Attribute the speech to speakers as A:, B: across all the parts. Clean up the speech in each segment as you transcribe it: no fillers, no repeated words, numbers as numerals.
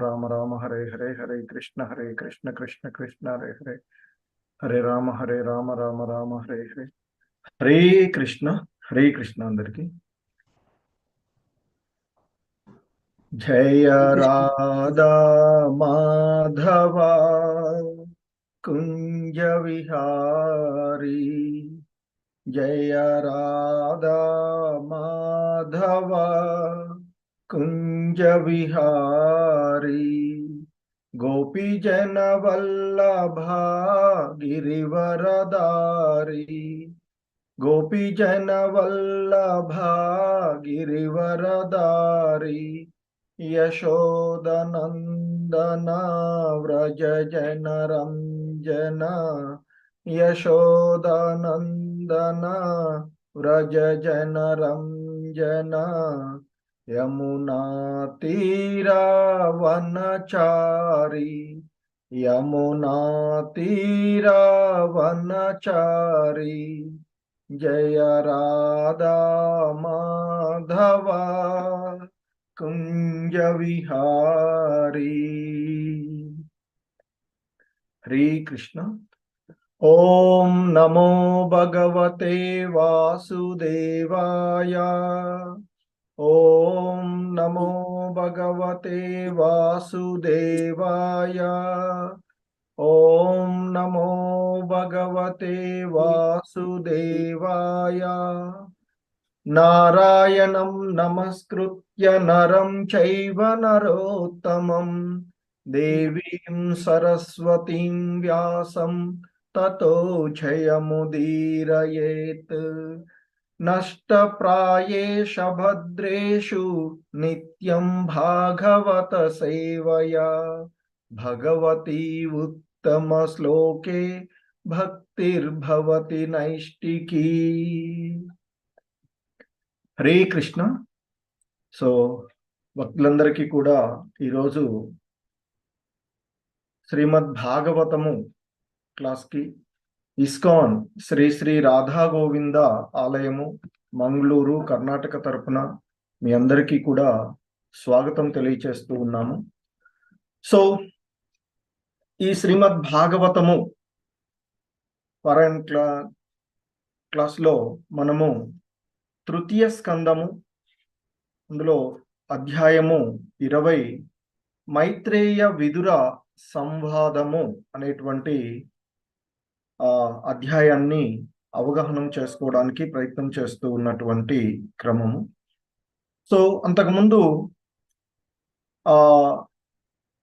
A: రామ రామ రామ హరే హరే హరే కృష్ణ కృష్ణ కృష్ణ హరే హరే హరే రామ రామ రామ హరే హరే హరే కృష్ణ అందరికి జయ రాధా మాధవ కుంజ విహారీ జయ రాధా మాధవ కుంజ విహారీ गोपी जन वल्लभा गिरिवरदारी गोपी जन वल्लभा गिरिवरदारी यशोदनंदना व्रज जन रंजन यशोदनंदना व्रज जन रंजन यमुना तीरा वनचारी यमुना तीरा वनचारी जय राधा माधव कुंज विहारी हरे कृष्ण। ओम नमो भगवते वासुदेवाय ओम नमो भगवते वासुदेवाय ओम नमो भगवते वासुदेवाय नारायणं नमस्कृत्य नरं चैव नरोत्तमं देवीं सरस्वतीं व्यासं ततो जयमुदीरयेत् नष्टप्रायेष भद्रेषु नित्यं भागवत सेवया भगवती उत्तम श्लोके भक्तिर्भवति नैष्टिकी। హరే కృష్ణ। సో భక్తులందరికీ కూడా ఈరోజు శ్రీమద్ భాగవతము క్లాస్కి ఇస్కాన్ శ్రీ శ్రీ రాధా గోవింద ఆలయము మంగళూరు కర్ణాటక తరపున మీ అందరికీ కూడా స్వాగతం తెలియచేస్తూ ఉన్నాము। సో ఈ శ్రీమద్ భాగవతము పారాయణ క్లాస్లో మనము తృతీయ స్కందము అందులో అధ్యాయము 20 మైత్రేయ విదుర సంవాదము అనేటువంటి అధ్యాయాన్ని అవగాహనం చేసుకోవడానికి ప్రయత్నం చేస్తూ ఉన్నటువంటి క్రమము। సో అంతకుముందు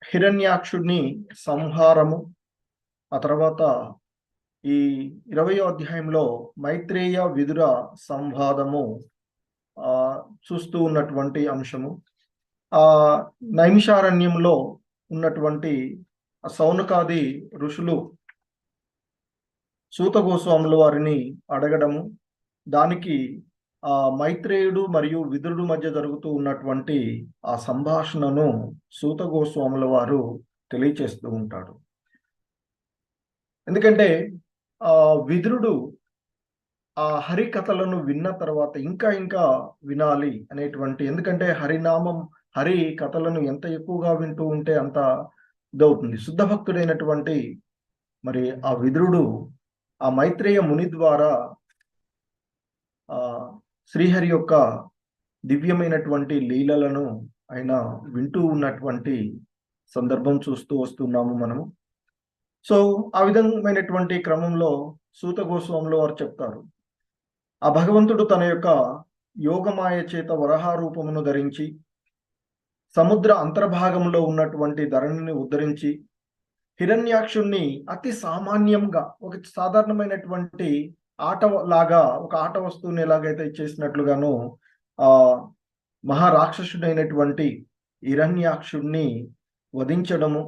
A: హిరణ్యాక్షుడిని సంహారము, ఆ తర్వాత ఈ 20వ అధ్యాయంలో మైత్రేయ విదుర సంవాదము చూస్తూ ఉన్నటువంటి అంశము। నైమిషారణ్యంలో ఉన్నటువంటి సౌనకాది ఋషులు సూత గోస్వాముల వారిని అడగడము, దానికి మైత్రేయుడు మరియు విదురుడు మధ్య జరుగుతూ ఉన్నటువంటి ఆ సంభాషణను సూత గోస్వాముల వారు తెలియచేస్తూ ఉంటాడు। ఎందుకంటే విదురుడు ఆ హరి కథలను విన్న తర్వాత ఇంకా ఇంకా వినాలి అనేటువంటి, ఎందుకంటే హరినామం హరి కథలను ఎంత ఎక్కువగా వింటూ ఉంటే అంత ఇదవుతుంది। శుద్ధ భక్తుడైనటువంటి మరి ఆ విదురుడు ఆ మైత్రేయ ముని ద్వారా శ్రీహరి యొక్క దివ్యమైనటువంటి లీలలను ఆయన వింటూ ఉన్నటువంటి సందర్భం చూస్తూ వస్తున్నాము మనము। సో ఆ విధమైనటువంటి క్రమంలో సూత గోస్వాముల వారు చెప్తారు, ఆ భగవంతుడు తన యొక్క యోగమాయ చేత వరాహ రూపమును ధరించి సముద్ర అంతర్భాగంలో ఉన్నటువంటి ధరణిని ఉద్ధరించి హిరణ్యాక్షుణ్ణి అతి సామాన్యంగా ఒక సాధారణమైనటువంటి ఆట లాగా, ఒక ఆట వస్తువుని ఎలాగైతే చేసినట్లుగాను మహారాక్షసుడైనటువంటి హిరణ్యాక్షుణ్ణి వధించడము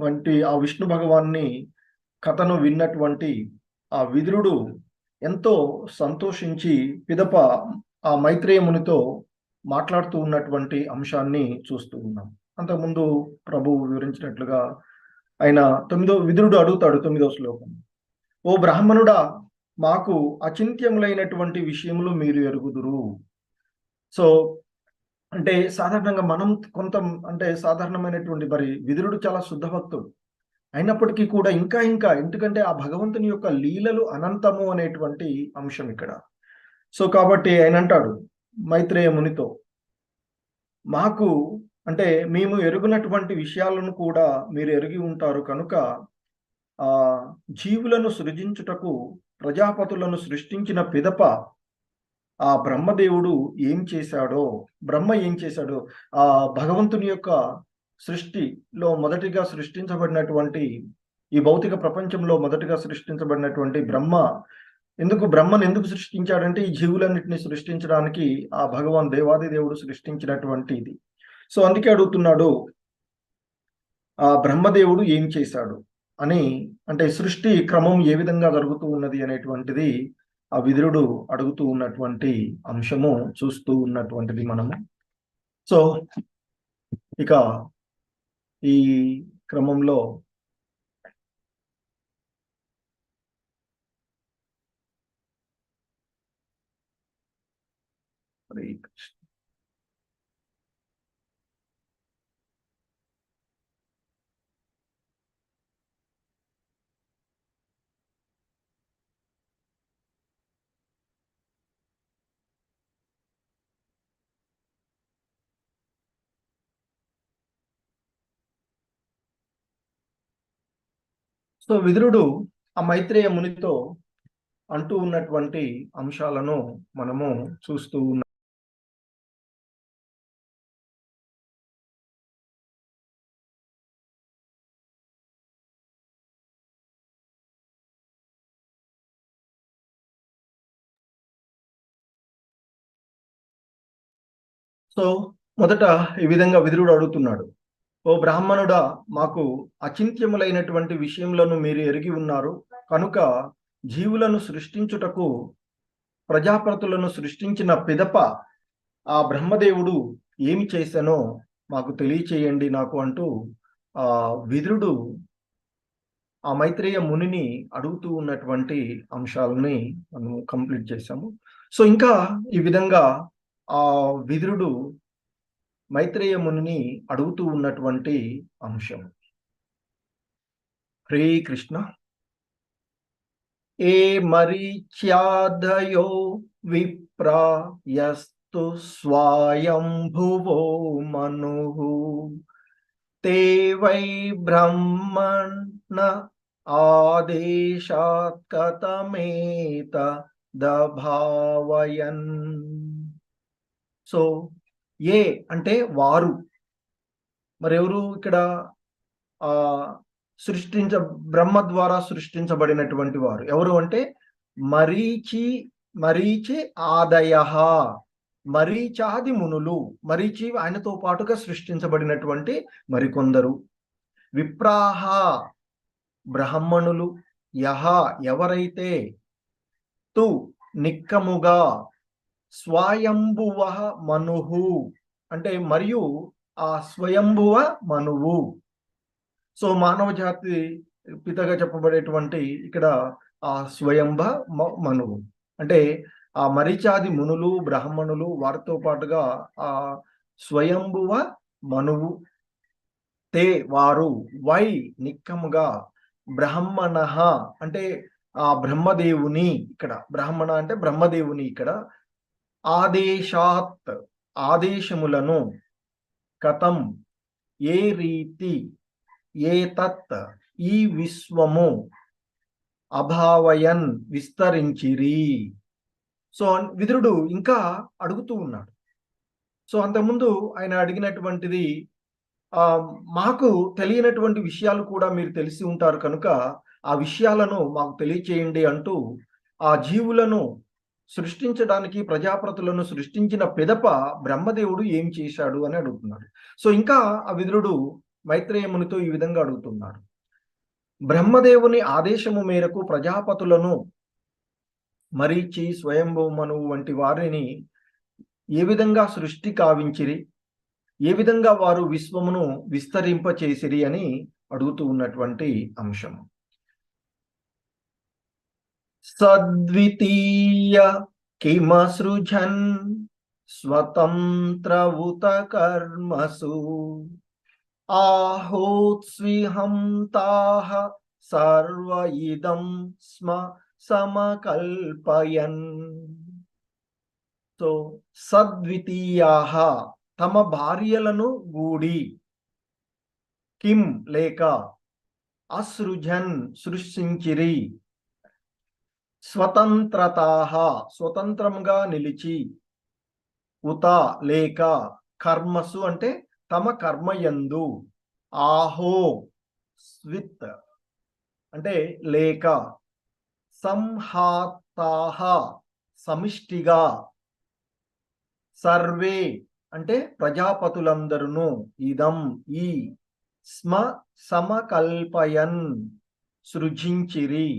A: వంటి ఆ విష్ణు భగవాన్ని కథను విన్నటువంటి ఆ విదురుడు ఎంతో సంతోషించి పిదప ఆ మైత్రేయ మునితో మాట్లాడుతూ ఉన్నటువంటి అంశాన్ని చూస్తూ ఉన్నాం। అంతకుముందు ప్రభువు వివరించినట్లుగా ఆయన విదురుడు అడుగుతాడు 9వ శ్లోకం, ఓ బ్రాహ్మణుడా, మాకు అచింత్యములైనటువంటి విషయములు మీరు ఎరుగుదురు। సో అంటే సాధారణంగా మనం కొంత అంటే సాధారణమైనటువంటి మరి విదురుడు చాలా శుద్ధ భక్తుడు అయినప్పటికీ కూడా ఇంకా ఇంకా ఎందుకంటే ఆ భగవంతుని యొక్క లీలలు అనంతము అనేటువంటి అంశం ఇక్కడ. సో కాబట్టి ఆయన అంటాడు మైత్రేయ మునితో, మాకు అంటే మేము ఎరుగునటువంటి విషయాలను కూడా మీరు ఎరిగి ఉంటారు కనుక ఆ జీవులను సృజించుటకు ప్రజాపతులను సృష్టించిన పిదప ఆ బ్రహ్మదేవుడు ఏం చేశాడో, బ్రహ్మ ఏం చేశాడో, ఆ భగవంతుని యొక్క సృష్టిలో మొదటిగా సృష్టించబడినటువంటి ఈ భౌతిక ప్రపంచంలో మొదటిగా సృష్టించబడినటువంటి బ్రహ్మను ఎందుకు సృష్టించాడంటే ఈ జీవులన్నిటిని సృష్టించడానికి ఆ భగవాన్ దేవాది దేవుడు సృష్టించినటువంటి ఇది. సో అందుకే అడుగుతున్నాడు ఆ బ్రహ్మదేవుడు ఏం చేశాడు అని, అంటే సృష్టి క్రమం ఏ విధంగా జరుగుతూ ఉన్నది అనేటువంటిది ఆ విదురుడు అడుగుతూ ఉన్నటువంటి అంశము చూస్తూ ఉన్నటువంటిది మనము. సో ఇక ఈ క్రమంలో సో విదురుడు ఆ మైత్రేయ మునితో అంటూ ఉన్నటువంటి అంశాలను మనము చూస్తూ ఉన్నాం. సో మొదట ఈ విధంగా విదురుడు అడుగుతున్నాడు, ఓ బ్రాహ్మణుడా, మాకు అచింత్యములైనటువంటి విషయములను మీరు ఎరిగి ఉన్నారు కనుక జీవులను సృష్టించుటకు ప్రజాపతులను సృష్టించిన పిదప ఆ బ్రహ్మదేవుడు ఏమి చేశానో మాకు తెలియచేయండి నాకు అంటూ ఆ విదురుడు ఆ మైత్రేయ మునిని అడుగుతూ ఉన్నటువంటి అంశాలని మనం కంప్లీట్ చేశాము. సో ఇంకా ఈ విధంగా ఆ విదురుడు మైత్రేయ మునిని అడుగుతూ ఉన్నటువంటి అంశం. హరే కృష్ణ. ఏ మరీచ్యాదయో విప్రాయస్తు స్వయంభువో మనుః ते वै ब्रह्मण ఆదేశాత్ కథమేతదభావయన్. సో ఏ అంటే వారు, మరెవరు ఇక్కడ ఆ బ్రహ్మ ద్వారా సృష్టించబడినటువంటి వారు ఎవరు అంటే మరీచి ఆదయ, మరీచాది మునులు, మరీచి ఆయనతో పాటుగా సృష్టించబడినటువంటి మరికొందరు, విప్రాహ బ్రాహ్మణులు, యహ ఎవరైతే, తు నిక్కముగా, స్వయంభువ మనుహు అంటే మరియు ఆ స్వయంభువ మనువు. సో మానవ జాతి పితగా చెప్పబడేటువంటి ఇక్కడ ఆ స్వయంభ మనువు అంటే ఆ మరీచాది మునులు బ్రాహ్మణులు వారితో పాటుగా ఆ స్వయంభువ మనువు, తే వారు, వై నిక్కముగా, బ్రాహ్మణ అంటే ఆ బ్రహ్మదేవుని, ఇక్కడ బ్రాహ్మణ అంటే బ్రహ్మదేవుని, ఇక్కడ ఆదేశాత్ ఆదేశములను, కథం ఏ రీతి, ఏతత్ ఈ విశ్వము, అభావయన్ విస్తరించిరి. సో విదురుడు ఇంకా అడుగుతూ ఉన్నాడు. సో అంతకుముందు ఆయన అడిగినటువంటిది మాకు తెలియనటువంటి విషయాలు కూడా మీరు తెలిసి ఉంటారు కనుక ఆ విషయాలను మాకు తెలియచేయండి అంటూ ఆ జీవులను సృష్టించడానికి ప్రజాపతులను సృష్టించిన పిదప బ్రహ్మదేవుడు ఏం చేశాడు అని అడుగుతున్నాడు. సో ఇంకా ఆ విదురుడు మైత్రేయ మునితో ఈ విధంగా అడుగుతున్నాడు, బ్రహ్మదేవుని ఆదేశము మేరకు ప్రజాపతులను, మరీచి, స్వయంభూ మనువు వంటి వారిని ఏ విధంగా సృష్టి కావించిరి, ఏ విధంగా వారు విశ్వమును విస్తరింపచేసిరి అని అడుగుతూ ఉన్నటువంటి అంశం. సద్వితీయ కిమసృజన్ स्वतंत्र उत कर्मसु आहोत्स्विहं ताः सर्व इदं स्म సమకల్పయన్. సో సద్వితీయాః తమ భార్యలను గూడి, కిం లేక, అసృజన్ సృష్టించిరి, స్వతంత్రతాః స్వతంత్రంగా నిలిచి, ఉత లేక, కర్మసు అంటే తమ కర్మయందు, ఆహో స్విత్ అంటే లేక, సంహాతాః సమిష్టిగా, సర్వే అంటే ప్రజాపతులందరును, ఇదం ఈ, స్మ సమకల్పయన్ సృజించిరి.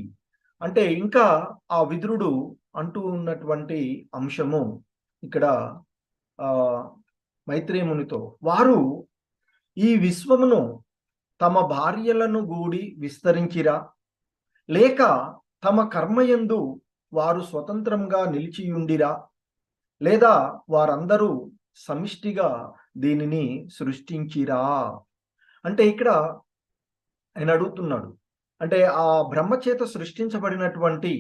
A: అంటే ఇంకా ఆ విదురుడు అంటూ ఉన్నటువంటి అంశము ఇక్కడ మైత్రేయ మునితో, వారు ఈ విశ్వమును తమ భార్యలను గూడి విస్తరించిరా, లేక తమ కర్మయందు వారు స్వతంత్రంగా నిలిచియుండిరా, లేదా వారందరూ సమిష్టిగా దీనిని సృష్టించిరా. అంటే ఇక్కడ ఆయన అడుగుతున్నాడు, అంటే ఆ బ్రహ్మచేత సృష్టించబడినటువంటి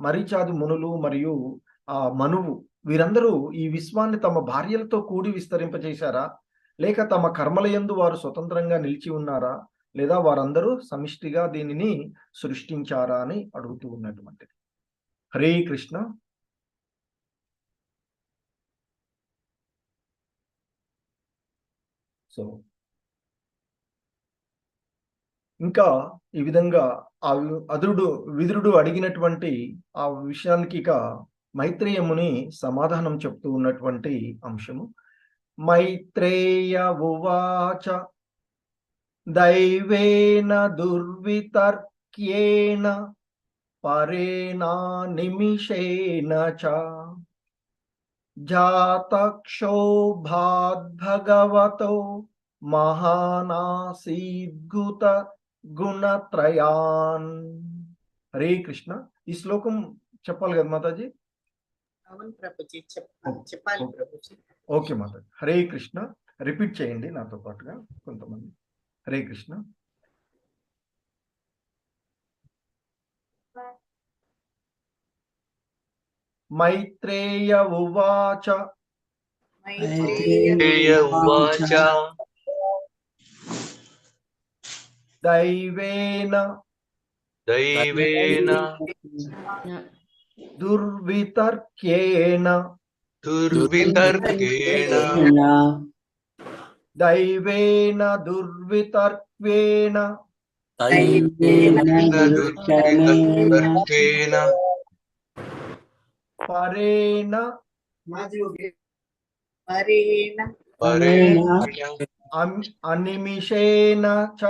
A: మరీచాది మునులు మరియు ఆ మనువు వీరందరూ ఈ విశ్వాన్ని తమ భార్యలతో కూడి విస్తరింపజేశారా, లేక తమ కర్మలయందు వారు స్వతంత్రంగా నిలిచి ఉన్నారా, లేదా వారందరూ సమిష్టిగా దీనిని సృష్టించారా అని అడుగుతూ ఉన్నటువంటిది. హరే కృష్ణ. సో ఇంకా ఈ విధంగా ఆ విదురుడు అడిగినటువంటి ఆ విషయానికి ఇక మైత్రేయ ముని సమాధానం చెప్తూ ఉన్నటువంటి అంశము. మైత్రేయ ఉవాచ దైవేన దుర్వితర్క్యేన పరేణా నిమిషేన చ జాతక్షోభాద్భగవతో మహానాసీద్గుత గుణత్రయాన్. హరే కృష్ణ. ఈ శ్లోకం చెప్పాలి కదా మాతాజీ?
B: అవును ప్రభుజీ, చెప్పాలి ప్రభుజీ.
A: ఓకే మాతాజీ. హరే కృష్ణ. రిపీట్ చేయండి నాతో పాటుగా కొంతమంది. హరే కృష్ణ. మైత్రేయ ఉవాచ దైవేన దుర్వితర్క్యేన దైవేన దుర్వితర్క్యేన పరేణ అనిమిషేన చ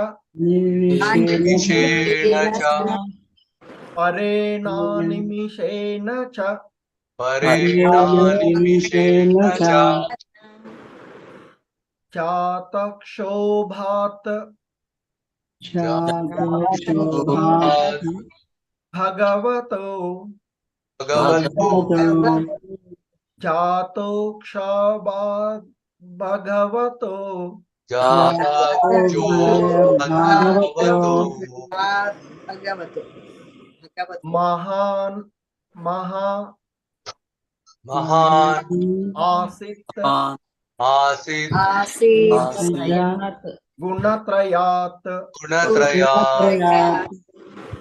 A: పరేణానిమిషేన చ చాతక్షోభాత్ భగవతో జాతోక్షాభాత్ భగవతో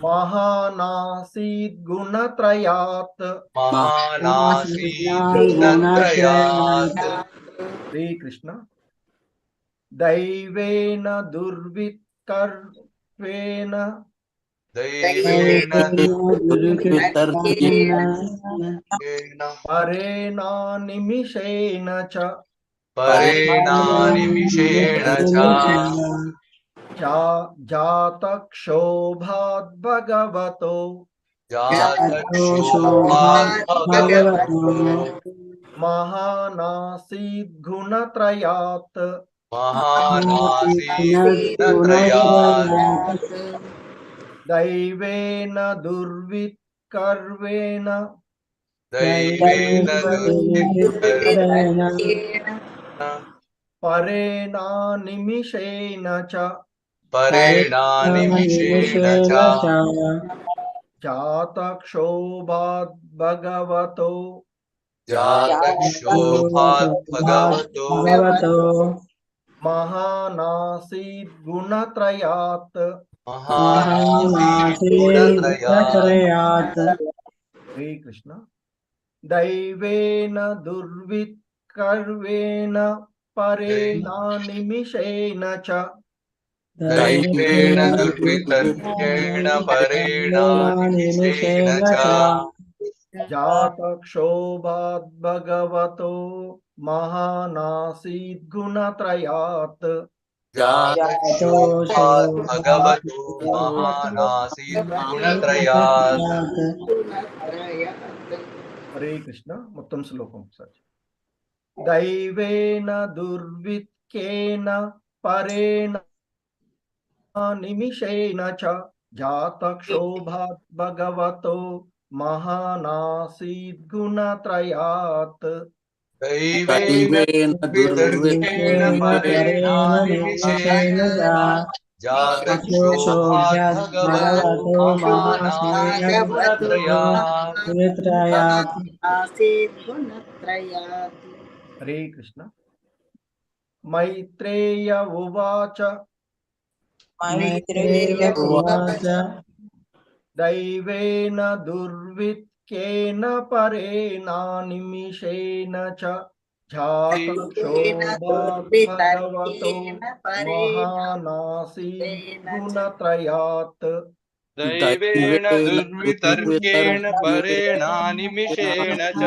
A: మహాన్ ఆసిత్ గుణత్రయాత్ మహానాసీద్ గుణత్రయాత్. శ్రీ కృష్ణ. దైవేన దుర్వికర్వేణ పరేణానిమిషేన చ జాతక్షోభాద్భగవతో మహానాసీద్ గుణత్రయాత్ దైవేన దుర్వికర్వేణ
C: दैवेन
B: दुर्वितर्केण
A: परेणा निमिषेण च
C: परेणानिमिषेण च
A: जातक्षोभाद् भगवतो
C: जातक्षोभात् भगवतो
A: महानासीद् गुणत्रयात्
C: महानासीत् गुणत्रयात्
A: हरे कृष्ण दैवेन दुर्विकर्वेण परेणा निमिषेण च
C: दैवेन दुर्वितर्केण परेणानिमिषेण च
A: जातक्षोभाद् भगवतो महानासीद् गुणत्रयात्
C: जातक्षोभात् भगवतो महानासीत् गुणत्रयात्
A: हरे कृष्ण మొత్తం శ్లోకం సార్ दैवेन दुर्वित्केन परेण निमिषेण च जातक्षोभात् भगवतो महानासीद् गुणत्रयात्
C: दैवेन दुर्वितर्केण परेणानिमिषेण जातक्षोभात् भगवतो महानासीत् गुणत्रयात्
A: हरे कृष्ण मैत्रेय उवाच दैवेन दुर्वित्केन परेणा निमिषेण च जातक्षोभात् भगवतो महानासीद् गुणत्रयात्
C: दैवेन दुर्वितर्केण परेणानिमिषेण च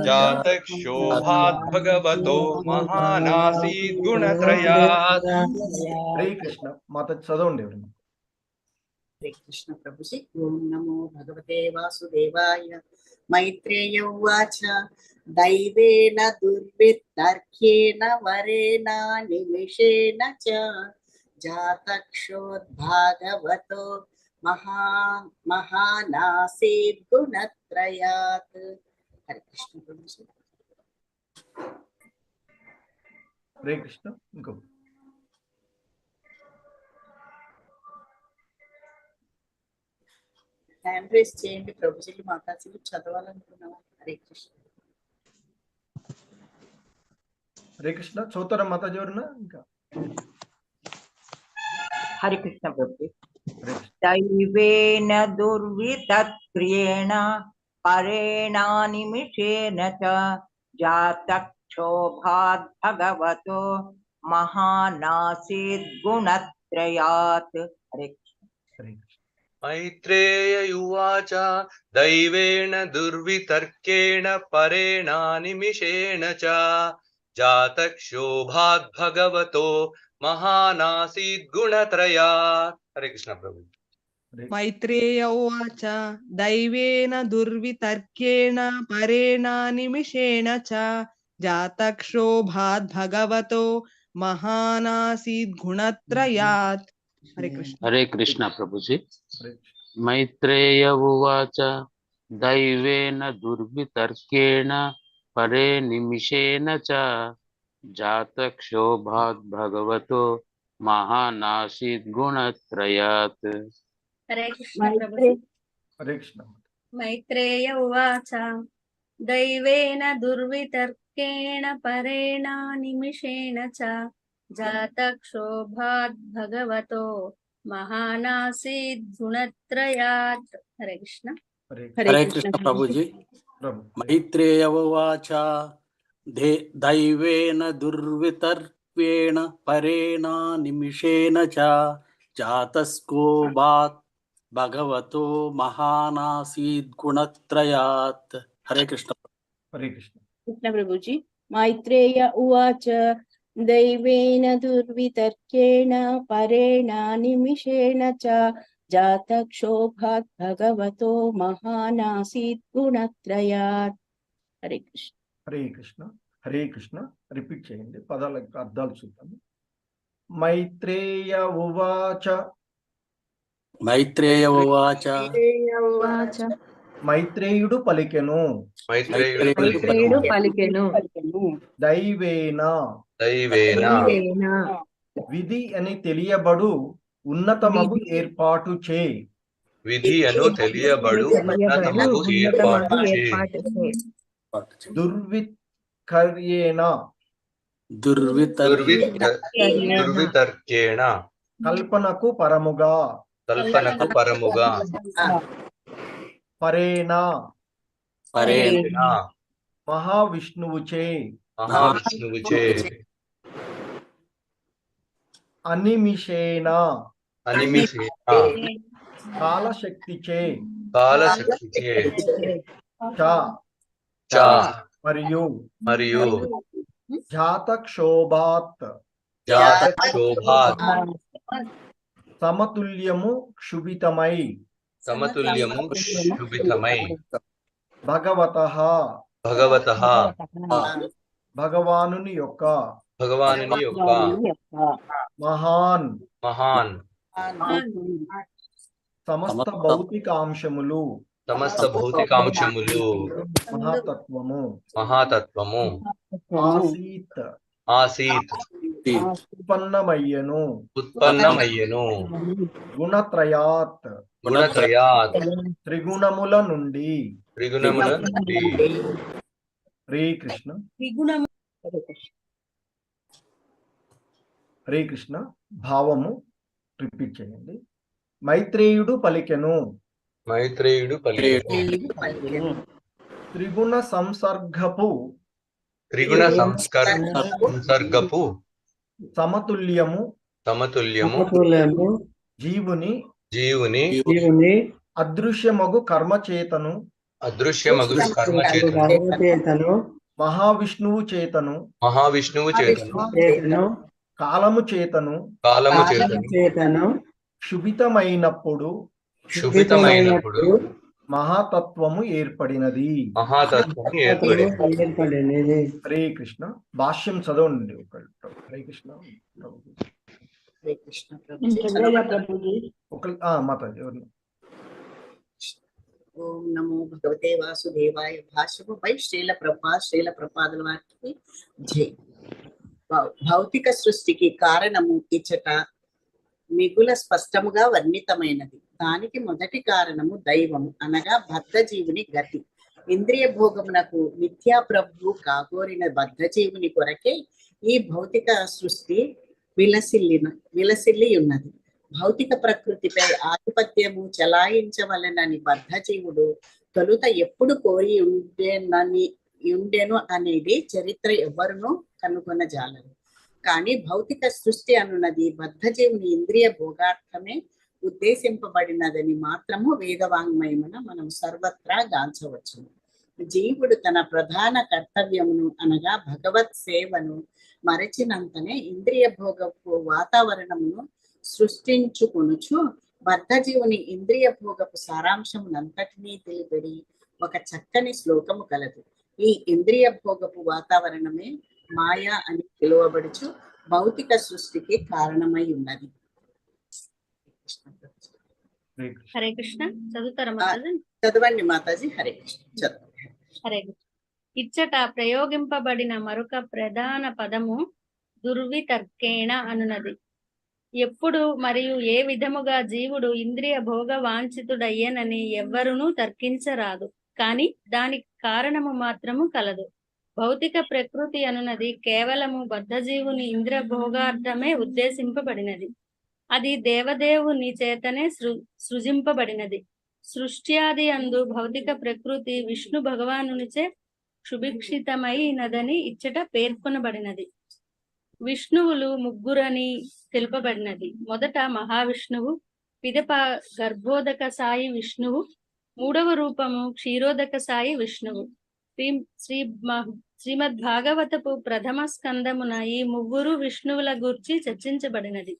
C: जातक्षोभात् भगवतो महानासीत् गुणत्रयात्
A: हरे कृष्ण माता చదవండి ఎవరైనా
B: हरे कृष्ण प्रभुजी ओम नमो भगवते वासुदेवाय मैत्रेय उवाच दैवेन दुर्वितर्केण वरेण निमिषेण च जातक्षोद्भागवतो महानासीद् गुणत्रयात् हरे कृष्ण प्रभुजी
A: हरे कृष्ण ఇంకో
B: హ్యాండ్ రేస్ చేయండి ప్రభుజీలు మాతాజీలు చదవాలనుకున్నాం హరే కృష్ణ
A: హరే కృష్ణ చదువుతారా మాతాజీ ఎవరన్నా ఇంకా
D: हरे कृष्ण प्रभु
A: हरे कृष्ण
D: दैवेन दुर्वितक्रियेण परेणानिमिषेण च जातक्षोभात् भगवतो महानासीद् गुणत्रयात् हरे कृष्ण
A: हरे कृष्ण
C: मैत्रेय उवाच दैवेन दुर्वितर्केण परेणानिमिषेण च जातक्षोभात् भगवतो महानासीद् गुणत्रयात् हरे कृष्ण प्रभु
E: मैत्रेय उवाच दैवेन दुर्वितर्केण परेणानिमिषेण च जातक्षोभात् भगवतो महानासीद् गुणत्रयात् हरे कृष्ण
F: हरे कृष्ण प्रभु जी
A: हरे कृष्ण
F: मैत्रेय उवाच दैवेन दुर्वितर्केण परे निमिषेण च जातक्षोभात् भगवतो महानासीद् गुणत्रयात्
G: हरे कृष्ण प्रभु
A: हरे कृष्ण
G: मैत्रेय उवाच दैवेन दुर्वितर्केण परेण निमिषेण च जातक्षोभात् भगवतो महानासीद् गुणत्रयात् हरे कृष्ण
H: हरे कृष्ण प्रभु जी
A: प्रभु
H: मैत्रेय उवाच दैवेन दुर्वितर्केण परेण निमिषेण च जातस्कोभात् भगवतो महानासीद् गुणत्रयात् हरे कृष्ण
A: हरे कृष्ण
I: कृष्ण प्रभु जी मैत्रेय उवाच दैवेन दुर्वितर्केण परेण निमिषेण च जातक्षोभात् भगवतो महानासीद् गुणत्रयात् हरे कृष्ण
A: हरे कृष्ण రిపీట్ చేయండి పదాల అర్థాలు చూద్దాం మైత్రేయ ఉవాచ
H: मैत्रेय उवाच
A: మైత్రేయుడు పలికెను
C: మైత్రేయుడు
I: పలికెను
A: దైవేన
C: దైవేన
A: విధి అని తెలియబడు ఉన్నతమగు ఏర్పాటు చే
C: విధి అను తెలియబడు ఉన్నతమగు ఏర్పాటు చే దుర్వితర్కేణ
A: కల్పనకు పరముగా పరేణ మహావిష్ణువుచే అనిమిషేణ కాలశక్తిచే మరియు జాతక్షోభాత్ సమతుల్యము క్షుభితమై భగవతః భగవానుని యొక్క మహాన్ సమస్త భౌతికాంశములు మహాతత్వము ఆసీత్ ఉత్పన్నమయ్యను గుణత్రయాత్ త్రిగుణముల నుండి హరే కృష్ణ హరే కృష్ణ భావము రిపీట్ చేయండి. మైత్రేయుడు పలికెను త్రిగుణ సంసర్గపు సమతుల్యము జీవుని అదృశ్యమగు కర్మచేతను మహావిష్ణువు చేతను కాలము చేతను క్షుభితమైనప్పుడు మహాతత్వము ఏర్పడినది. హరే కృష్ణ. భాష్యం చదవండి ఒకళ్ళు. హరే కృష్ణ. మాతాజీ ఎవరు?
B: ఓం నమో భగవతే వాసుదేవాయ. భాష్యముపై శ్రీల ప్రపాదుల వారికి జై. భౌతిక సృష్టికి కారణము ఇచ్చట మిగుల స్పష్టముగా వర్ణితమైనది. దానికి మొదటి కారణము దైవము అనగా బద్ధజీవుని గతి. ఇంద్రియ భోగమునకు మిథ్యా ప్రభువు కాగోరిన బద్ధజీవుని కొరకే ఈ భౌతిక సృష్టి విలసిల్లి ఉన్నది. భౌతిక ప్రకృతిపై ఆధిపత్యము చలాయించవలనని బద్ధజీవుడు తొలుత ఎప్పుడు కోరి ఉండెను అనేది చరిత్ర ఎవ్వరునూ కనుగొనజాలరు. కానీ భౌతిక సృష్టి అనున్నది బద్ధజీవుని ఇంద్రియ భోగార్థమే ఉద్దేశింపబడినదని మాత్రము వేదవాంగ్మయమున మనం సర్వత్రా గాంచవచ్చు. జీవుడు తన ప్రధాన కర్తవ్యమును అనగా భగవత్ సేవను మరచినంతనే ఇంద్రియ భోగపు వాతావరణమును సృష్టించుకొనుచు బద్ధజీవుని ఇంద్రియ భోగపు సారాంశమునంతటినీ తెలిపడి ఒక చక్కని శ్లోకము కలదు. ఈ ఇంద్రియ భోగపు వాతావరణమే మాయా అని పిలువబడుచు భౌతిక సృష్టికి కారణమై ఉన్నది.
G: హరే కృష్ణ. చదువుతారా మాతాజీ?
B: చదవండి మాతాజీ. హరే కృష్ణ. చదవండి.
G: హరే కృష్ణ. ఇచ్చట ప్రయోగింపబడిన మరొక ప్రధాన పదము దుర్వితర్కేణ అనున్నది. ఎప్పుడు మరియు ఏ విధముగా జీవుడు ఇంద్రియ భోగ వాంఛితుడయ్యనని ఎవ్వరునూ తర్కించరాదు. కాని దానికి కారణము మాత్రము కలదు. భౌతిక ప్రకృతి అనున్నది కేవలము బద్ధజీవుని ఇంద్రియ భోగార్థమే ఉద్దేశింపబడినది. అది దేవదేవుని చేతనే సృజింపబడినది. సృష్ట్యాది అందు భౌతిక ప్రకృతి విష్ణు భగవానునిచే సుభిక్షితమైనదని ఇచ్చట పేర్కొనబడినది. విష్ణువులు ముగ్గురని తెలుపబడినది. మొదట మహావిష్ణువు, పిదప గర్భోదక సాయి విష్ణువు, మూడవ రూపము క్షీరోదక సాయి విష్ణువు. శ్రీమద్ భాగవతపు ప్రథమ స్కందమున ఈ ముగ్గురు విష్ణువుల గూర్చి చర్చించబడినది.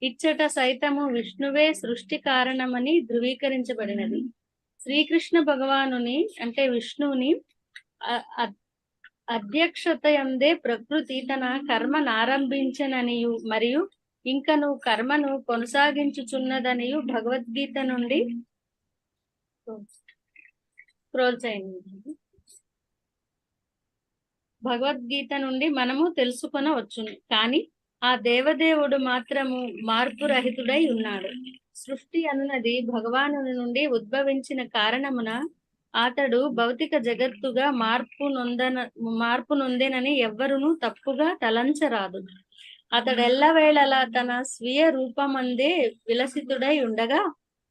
G: ఇచ్చట సైతము విష్ణువే సృష్టి కారణమని ధృవీకరించబడినది. శ్రీకృష్ణ భగవానుని అంటే విష్ణువుని అధ్యక్షతయందే ప్రకృతి తన కర్మనారంభించననియు మరియు ఇంకను కర్మను కొనసాగించుచున్నదనియు భగవద్గీత నుండి స్క్రోల్ చేయండి. భగవద్గీత నుండి మనము తెలుసుకొనవచ్చును, కానీ ఆ దేవదేవుడు మాత్రము మార్పు రహితుడై ఉన్నాడు. సృష్టి అనున్నది భగవాను నుండి ఉద్భవించిన కారణమున అతడు భౌతిక జగత్తుగా మార్పు నొందెనని ఎవ్వరును తప్పుగా తలంచరాదు. అతడు ఎల్లవేళలా తన స్వీయ రూపమందే విలసితుడై ఉండగా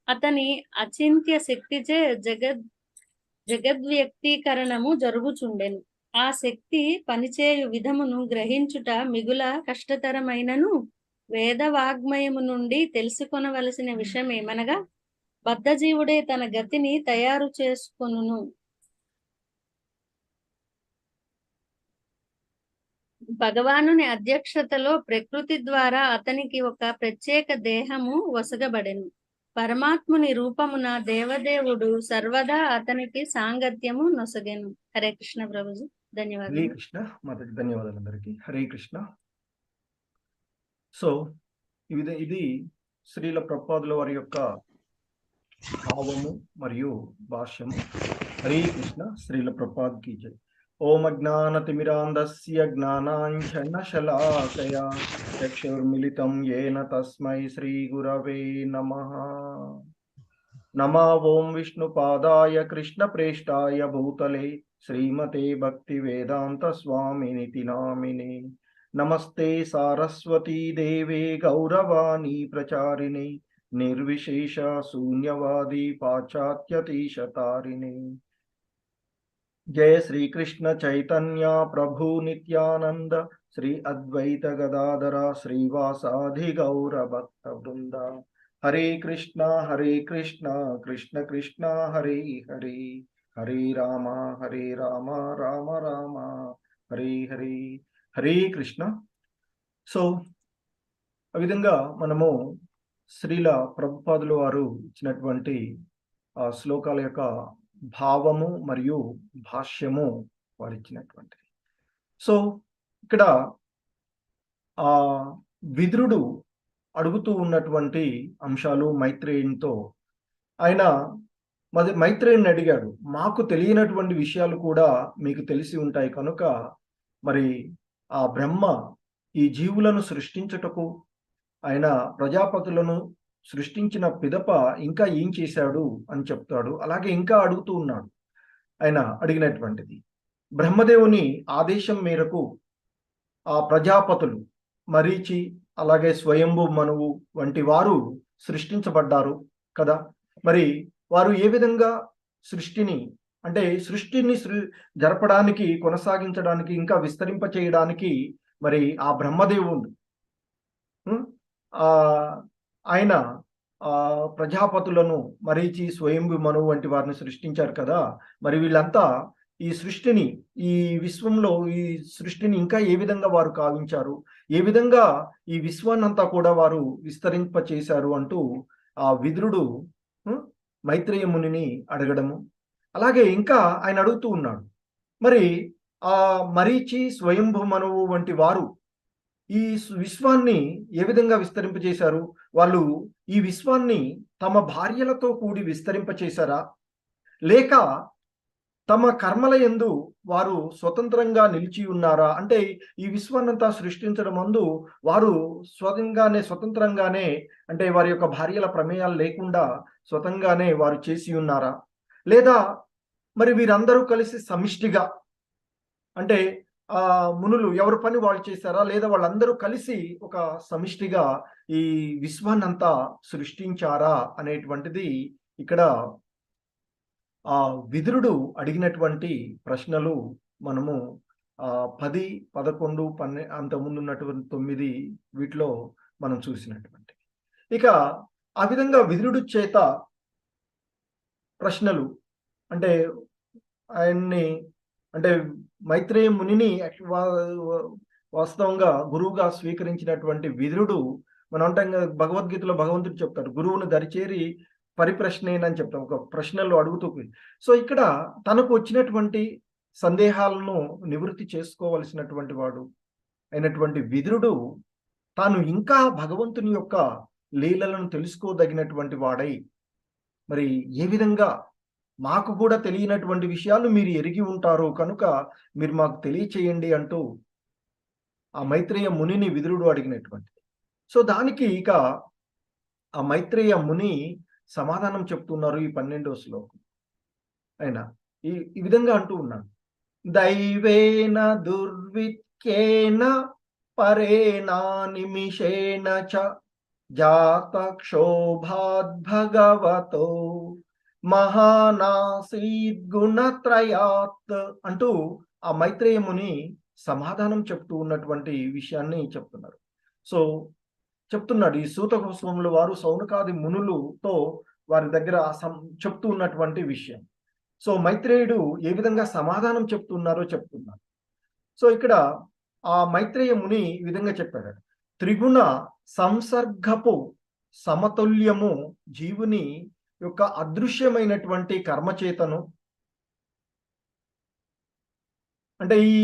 G: అతని అచింత్య శక్తిచే జగద్వ్యక్తీకరణము జరుగుచుండెను. ఆ శక్తి పనిచేయు విధమును గ్రహించుట మిగుల కష్టతరమైనను వేద వాగ్మయము నుండి తెలుసుకొనవలసిన విషయమేమనగా బద్ధజీవుడే తన గతిని తయారు చేసుకొనును. భగవానుని అధ్యక్షతలో ప్రకృతి ద్వారా అతనికి ఒక ప్రత్యేక దేహము వసగబడెను. పరమాత్ముని రూపమున దేవదేవుడు సర్వదా అతనికి సాంగత్యము నొసగెను. హరే కృష్ణ ప్రభుజీ,
A: హరే
G: ధన్యవాదాలు.
A: కృష్ణ మాతకి ధన్యవాదాలు అందరికీ. హరే కృష్ణ. సో ఇది శ్రీల ప్రభుపాదుల వారి యొక్క భావము మరియు భాష్యము. హరే కృష్ణ. శ్రీల ప్రభుపాద్ కీ జై. ఓం అజ్ఞానతిమిరాంధస్య జ్ఞానాంజనశలాకయా చక్షుర్మిలితం యేన తస్మై శ్రీ గురవే నమః. నమో ఓం విష్ణుపాదాయ కృష్ణప్రేష్టాయ భూతలే శ్రీమతే భక్తి వేదాంత స్వామినితి నామినే. నమస్తే సారస్వతీ దేవే గౌరవాణి ప్రచారిణే నిర్విశేష శూన్యవాది పాశ్చాత్యతీశతారిణే. జయ శ్రీ కృష్ణ చైతన్య ప్రభు నిత్యానంద శ్రీ అద్వైత గదాధర శ్రీవాసాధి గౌర భక్త వృంద. హరే కృష్ణ కృష్ణ కృష్ణ హరే హరే, హరే రామ రామ రామ హరే హరే. హరే కృష్ణ. సో ఆ విధంగా మనము శ్రీల ప్రభుపాదుల వారు ఇచ్చినటువంటి ఆ శ్లోకాల యొక్క భావము మరియు భాష్యము వారు ఇచ్చినటువంటిది. సో ఇక్కడ ఆ విదురుడు అడుగుతూ ఉన్నటువంటి అంశాలు మైత్రేయునితో, ఆయన మైత్రేయుని అడిగాడు, మాకు తెలియనటువంటి విషయాలు కూడా మీకు తెలిసి ఉంటాయి కనుక మరి ఆ బ్రహ్మ ఈ జీవులను సృష్టించుటకు ఆయన ప్రజాపతులను సృష్టించిన పిదప ఇంకా ఏం చేశాడు అని చెప్తాడు. అలాగే ఇంకా అడుగుతూ ఉన్నాడు. ఆయన అడిగినటువంటిది బ్రహ్మదేవుని ఆదేశం మేరకు ఆ ప్రజాపతులు మరీచి అలాగే స్వయంభు మనువు వంటి వారు సృష్టించబడ్డారు కదా. మరి వారు ఏ విధంగా సృష్టిని జరపడానికి, కొనసాగించడానికి, ఇంకా విస్తరింప చేయడానికి మరి ఆ బ్రహ్మదేవుడు ఆయన ప్రజాపతులను మరీచి స్వయంభు మనువు వంటి వారిని సృష్టించారు కదా. మరి వీళ్ళంతా ఈ సృష్టిని, ఈ విశ్వంలో ఈ సృష్టిని ఇంకా ఏ విధంగా వారు కావించారు, ఏ విధంగా ఈ విశ్వాన్నంతా కూడా వారు విస్తరింప చేశారు అంటూ ఆ విదురుడు మైత్రేయ మునిని అడగడము. అలాగే ఇంకా ఆయన అడుగుతూ ఉన్నాడు, మరి ఆ మరీచి స్వయంభు మనువు వంటి వారు ఈ విశ్వాన్ని ఏ విధంగా విస్తరింపచేశారు? వాళ్ళు ఈ విశ్వాన్ని తమ భార్యలతో కూడి విస్తరింపచేశారా, లేక తమ కర్మల యందు వారు స్వతంత్రంగా నిలిచి ఉన్నారా? అంటే ఈ విశ్వాన్నంతా సృష్టించడం ముందు వారు స్వతంత్రంగానే అంటే వారి యొక్క భార్యల ప్రమేయాలు లేకుండా స్వతంగానే వారు చేసి ఉన్నారా? లేదా మరి వీరందరూ కలిసి సమిష్టిగా అంటే మునులు ఎవరి పని వాళ్ళు చేశారా, లేదా వాళ్ళందరూ కలిసి ఒక సమిష్టిగా ఈ విశ్వాన్నంతా సృష్టించారా అనేటువంటిది ఇక్కడ ఆ విదురుడు అడిగినటువంటి ప్రశ్నలు మనము 10, 11, 12 అంతకుముందు ఉన్నటువంటి 9 వీటిలో మనం చూసినటువంటి. ఇక ఆ విధంగా విదురుడు చేత ప్రశ్నలు అంటే ఆయన్ని అంటే మైత్రేయ మునిని వాస్తవంగా గురువుగా స్వీకరించినటువంటి విదురుడు, మనం అంటాం భగవద్గీతలో భగవంతుడు చెప్తాడు, గురువును దరిచేరి పరిప్రశ్నేనని చెప్తాం, ఒక ప్రశ్నలు అడుగుతూ. సో ఇక్కడ తనకు వచ్చినటువంటి సందేహాలను నివృత్తి చేసుకోవలసినటువంటి వాడు అయినటువంటి విదురుడు తాను ఇంకా భగవంతుని యొక్క లీలలను తెలుసుకోదగినటువంటి వాడై మరి ఏ విధంగా మాకు కూడా తెలియనటువంటి విషయాలు మీరు ఎరిగి ఉంటారు కనుక మీరు మాకు తెలియచేయండి అంటూ ఆ మైత్రేయ మునిని విదురుడు అడిగినటువంటి. సో దానికి ఇక ఆ మైత్రేయ ముని సమాధానం చెప్తున్నారు ఈ 12వ శ్లోకం. ఆయన ఈ విధంగా అంటూ ఉన్నాడు. దైవేన దుర్విత్యేన పరేణ నిమిషేణ చ జాత క్షోభాద్ భగవతో మహానాసీద్ గుణత్రయాత్ అంటూ ఆ మైత్రేయ ముని సమాధానం చెప్తూ ఉన్నటువంటి విషయాన్ని చెప్తున్నారు. సో చెప్తున్నాడు ఈ సూత గోస్వాముల వారు సౌనకాది మునులతో వారి దగ్గర చెప్తూ ఉన్నటువంటి విషయం. సో మైత్రేయుడు ఏ విధంగా సమాధానం చెప్తున్నారో చెప్తున్నారు. సో ఇక్కడ ఆ మైత్రేయ ముని ఈ విధంగా చెప్పాడు. త్రిగుణ సంసర్గపు సమతుల్యము జీవుని యొక్క అదృశ్యమైనటువంటి కర్మచేతను, అంటే ఈ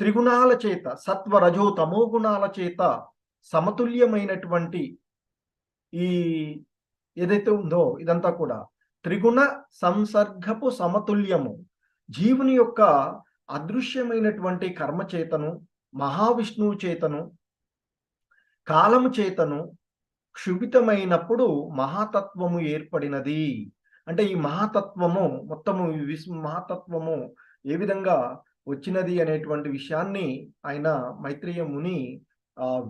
A: త్రిగుణాల చేత సత్వ రజో తమో గుణాల చేత సమతుల్యమైనటువంటి ఈ ఏదైతే ఉందో ఇదంతా కూడా త్రిగుణ సంసర్గపు సమతుల్యము జీవుని యొక్క అదృశ్యమైనటువంటి కర్మ చేతను, మహావిష్ణువు చేతను, కాలము చేతను క్షుభితమైనప్పుడు మహాతత్వము ఏర్పడినది. అంటే ఈ మహాతత్వము మొత్తము మహాతత్వము ఏ విధంగా వచ్చినది అనేటువంటి విషయాన్ని ఆయన మైత్రేయ ముని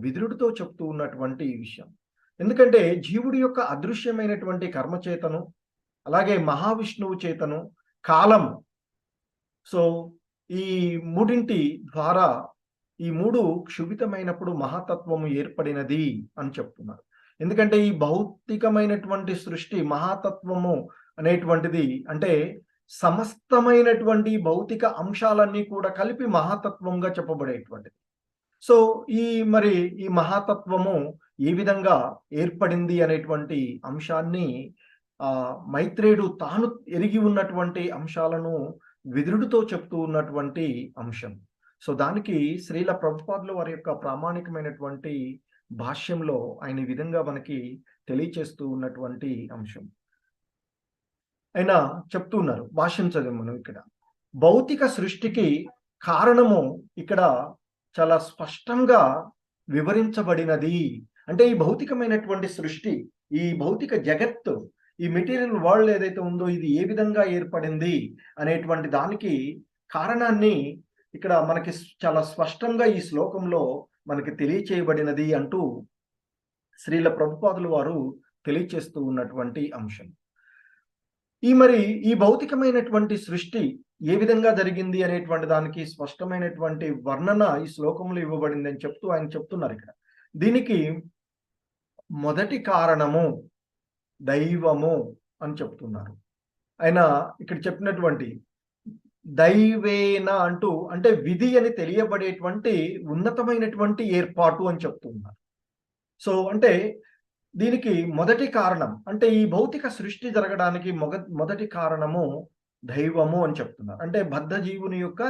A: విదురుడితో చెప్తూ ఉన్నటువంటి విషయం. ఎందుకంటే జీవుడి యొక్క అదృశ్యమైనటువంటి కర్మ చేతను, అలాగే మహావిష్ణువు చేతను, కాలము, సో ఈ మూడింటి ద్వారా ఈ మూడు క్షుభితమైనప్పుడు మహాతత్వము ఏర్పడినది అని చెప్తున్నారు. ఎందుకంటే ఈ భౌతికమైనటువంటి సృష్టి మహాతత్వము అనేటువంటిది అంటే సమస్తమైనటువంటి భౌతిక అంశాలన్నీ కూడా కలిపి మహాతత్వంగా చెప్పబడేటువంటిది. సో ఈ మహాతత్వము ఏ విధంగా ఏర్పడింది అనేటువంటి అంశాన్ని మైత్రేయుడు తాను ఎరిగి ఉన్నటువంటి అంశాలను విదురుడితో చెప్తూ ఉన్నటువంటి అంశం. సో దానికి శ్రీల ప్రభుపాదుల వారి యొక్క ప్రామాణికమైనటువంటి భాష్యంలో ఆయన ఈ విధంగా మనకి తెలియచేస్తూ ఉన్నటువంటి అంశం. ఆయన చెప్తున్నారు, భాష్యం చదివి మనం ఇక్కడ భౌతిక సృష్టికి కారణము ఇక్కడ చాలా స్పష్టంగా వివరించబడినది. అంటే ఈ భౌతికమైనటువంటి సృష్టి, ఈ భౌతిక జగత్తు, ఈ మెటీరియల్ వరల్డ్ ఏదైతే ఉందో ఇది ఏ విధంగా ఏర్పడింది అనేటువంటి దానికి కారణాన్ని ఇక్కడ మనకి చాలా స్పష్టంగా ఈ శ్లోకంలో మనకి తెలియచేయబడినది అంటూ శ్రీల ప్రభుపాదుల వారు తెలియచేస్తూ ఉన్నటువంటి అంశం. ఈ భౌతికమైనటువంటి సృష్టి ఏ విధంగా జరిగింది అనేటువంటి దానికి స్పష్టమైనటువంటి వర్ణన ఈ శ్లోకంలో ఇవ్వబడింది అని చెప్తూ ఆయన చెప్తున్నారు. ఇక్కడ దీనికి మొదటి కారణము దైవము అని చెప్తున్నారు. ఆయన ఇక్కడ చెప్పినటువంటి దైవేన అంటూ అంటే విధి అని తెలియబడేటువంటి ఉన్నతమైనటువంటి ఏర్పాటు అని చెప్తున్నారు. సో అంటే దీనికి మొదటి కారణం అంటే ఈ భౌతిక సృష్టి జరగడానికి మొదటి కారణము దైవము అని చెప్తున్నారు. అంటే బద్ధ జీవుని యొక్క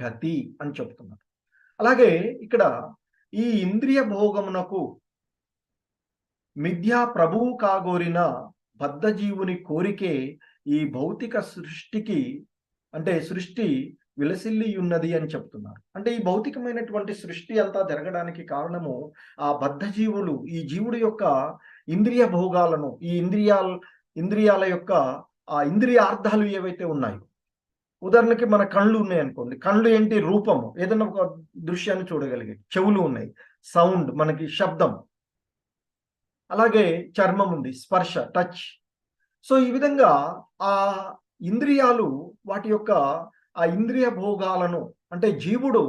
A: గతి అని చెప్తున్నారు. అలాగే ఇక్కడ ఈ ఇంద్రియ భోగమునకు మిథ్యా ప్రభువు కాగోరిన బద్ధ జీవుని కోరికే ఈ భౌతిక సృష్టికి అంటే సృష్టి విలసిల్లి ఉన్నది అని చెప్తున్నారు. అంటే ఈ భౌతికమైనటువంటి సృష్టి అంతా జరగడానికి కారణము ఆ బద్ధ జీవులు, ఈ జీవుడి యొక్క ఇంద్రియ భోగాలను, ఈ ఇంద్రియాల యొక్క ఆ ఇంద్రియార్థాలు ఏవైతే ఉన్నాయో, ఉదాహరణకి మన కళ్ళు ఉన్నాయి అనుకోండి, కళ్ళు ఏంటి? రూపము, ఏదైనా ఒక దృశ్యాన్ని చూడగలిగే. చెవులు ఉన్నాయి, సౌండ్, మనకి శబ్దం. అలాగే చర్మం ఉంది, స్పర్శ, టచ్. సో ఈ విధంగా ఆ ఇంద్రియాలు వాటి యొక్క ఆ ఇంద్రియ భోగాలను అంటే జీవుడు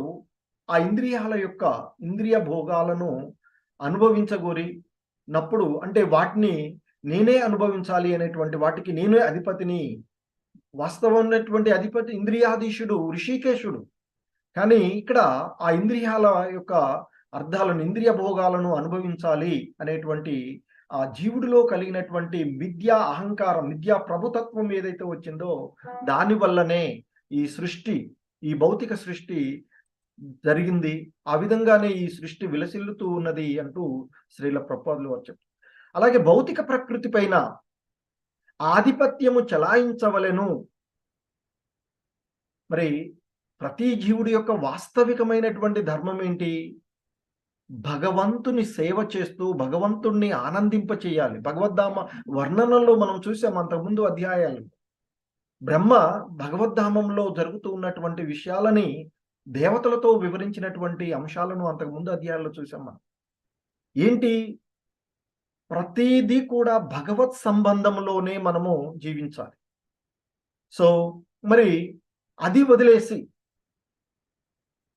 A: ఆ ఇంద్రియ భోగాలను అనుభవించగోరినప్పుడు అంటే వాటిని నేనే అనుభవించాలి అనేటువంటి వాటికి నేనే అధిపతిని. వాస్తవమైనటువంటి అధిపతి ఇంద్రియాధీశుడు ఋషికేశుడు. కానీ ఇక్కడ ఆ ఇంద్రియాల యొక్క అర్థాలను, ఇంద్రియ భోగాలను అనుభవించాలి అనేటువంటి ఆ జీవుడిలో కలిగినటువంటి మిథ్యా అహంకారం, మిథ్యా ప్రభుతత్వం ఏదైతే వచ్చిందో దాని వల్లనే ఈ సృష్టి, ఈ భౌతిక సృష్టి జరిగింది. ఆ విధంగానే ఈ సృష్టి విలసిల్లుతూ ఉన్నది అంటూ శ్రీల ప్రభుపాదులు వారు చెప్తారు. అలాగే భౌతిక ప్రకృతి పైన ఆధిపత్యము చలాయించవలెను. మరి ప్రతి జీవుడి యొక్క వాస్తవికమైనటువంటి ధర్మం ఏంటి? భగవంతుని సేవ చేస్తూ భగవంతుణ్ణి ఆనందింప చేయాలి. భగవద్ధామ వర్ణనలో మనం చూసాం అంతకుముందు అధ్యాయాలు. బ్రహ్మ భగవద్ధామంలో జరుగుతూ ఉన్నటువంటి విషయాలని దేవతలతో వివరించినటువంటి అంశాలను అంతకుముందు అధ్యాయాల్లో చూసాం మనం. ఏంటి? ప్రతిదీ కూడా భగవత్ సంబంధంలోనే మనము జీవించాలి. సో మరి అది వదిలేసి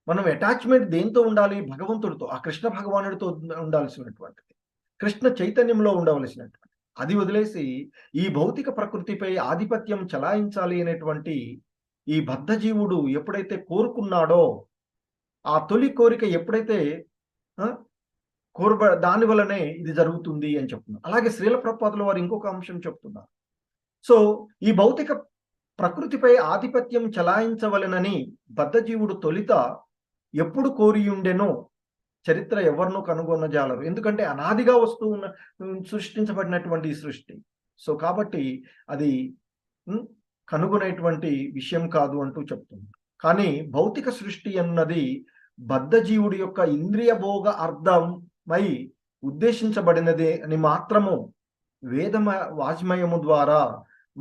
A: మనం అటాచ్మెంట్ దేంతో ఉండాలి? భగవంతుడితో, ఆ కృష్ణ భగవానుడితో ఉండాల్సినటువంటిది, కృష్ణ చైతన్యంలో ఉండవలసినటువంటి. అది వదిలేసి ఈ భౌతిక ప్రకృతిపై ఆధిపత్యం చలాయించాలి అనేటువంటి ఈ బద్ధజీవుడు ఎప్పుడైతే కోరుకున్నాడో, ఆ తొలి కోరిక ఎప్పుడైతే దాని వల్లనే ఇది జరుగుతుంది అని చెప్తున్నారు. అలాగే శ్రీల ప్రభుపాదుల వారు ఇంకొక అంశం చెప్తున్నారు. సో ఈ భౌతిక ప్రకృతిపై ఆధిపత్యం చలాయించవలెనని బద్ధజీవుడు తొలిత ఎప్పుడు కోరియుండెనో చరిత్ర ఎవరినూ కనుగొనజాలరు. ఎందుకంటే అనాదిగా వస్తూ ఉన్న సృష్టించబడినటువంటి ఈ సృష్టి. సో కాబట్టి అది కనుగొనేటువంటి విషయం కాదు అంటూ చెప్తుంది. కానీ భౌతిక సృష్టి అన్నది బద్ధజీవుడి యొక్క ఇంద్రియ భోగ అర్థమై ఉద్దేశించబడినదే అని మాత్రము వాజ్మయము ద్వారా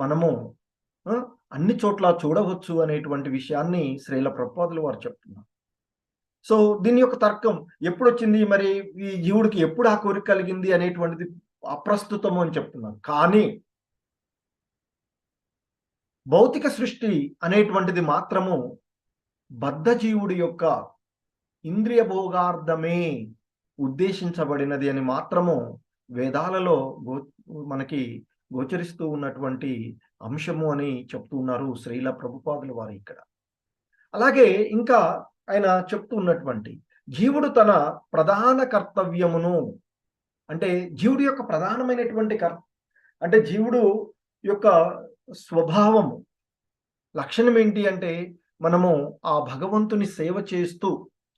A: మనము అన్ని చోట్ల చూడవచ్చు అనేటువంటి విషయాన్ని శ్రీల ప్రభుపాదుల వారు చెప్తున్నారు. సో దీని యొక్క తర్కం ఎప్పుడు వచ్చింది? మరి ఈ జీవుడికి ఎప్పుడు ఆ కోరిక కలిగింది అనేటువంటిది అప్రస్తుతము అని చెప్తున్నారు. కానీ భౌతిక సృష్టి అనేటువంటిది మాత్రము బద్ధజీవుడి యొక్క ఇంద్రియ భోగార్థమే ఉద్దేశించబడినది అని మాత్రము వేదాలలో మనకి గోచరిస్తూ ఉన్నటువంటి అంశము అని చెప్తూ ఉన్నారు శ్రీల ప్రభుపాదుల వారు ఇక్కడ. అలాగే ఇంకా ఆయన చెప్తూ ఉన్నటువంటి జీవుడు తన ప్రధాన కర్తవ్యమును, అంటే జీవుడి యొక్క ప్రధానమైనటువంటి అంటే జీవుడు యొక్క స్వభావము లక్షణం ఏంటి అంటే మనము ఆ భగవంతుని సేవ చేస్తూ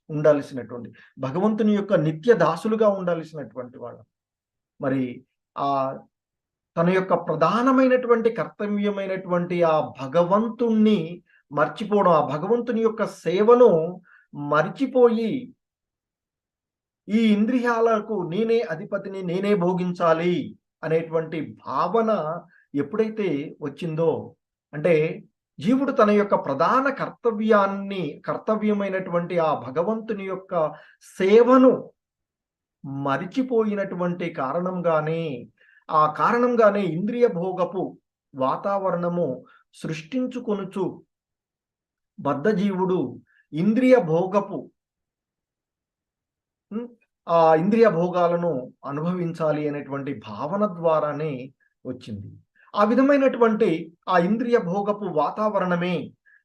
A: ఉండాల్సినటువంటి, భగవంతుని యొక్క నిత్య దాసులుగా ఉండాల్సినటువంటి వాళ్ళం. మరి ఆ తన యొక్క ప్రధానమైనటువంటి కర్తవ్యమైనటువంటి ఆ భగవంతుణ్ణి మర్చిపోవడం, ఆ భగవంతుని యొక్క సేవను మర్చిపోయి ఈ ఇంద్రియాలకు నేనే అధిపతిని, నేనే భోగించాలి అనేటువంటి భావన ఎప్పుడైతే వచ్చిందో, అంటే జీవుడు తన యొక్క ప్రధాన కర్తవ్యమైనటువంటి ఆ భగవంతుని యొక్క సేవను మరిచిపోయినటువంటి కారణంగానే ఇంద్రియ భోగపు వాతావరణము సృష్టించుకొనుచు బద్ధజీవుడు ఇంద్రియ భోగాలను అనుభవించాలి అనేటువంటి భావన ద్వారానే వచ్చింది. ఆ విధమైనటువంటి ఆ ఇంద్రియ భోగపు వాతావరణమే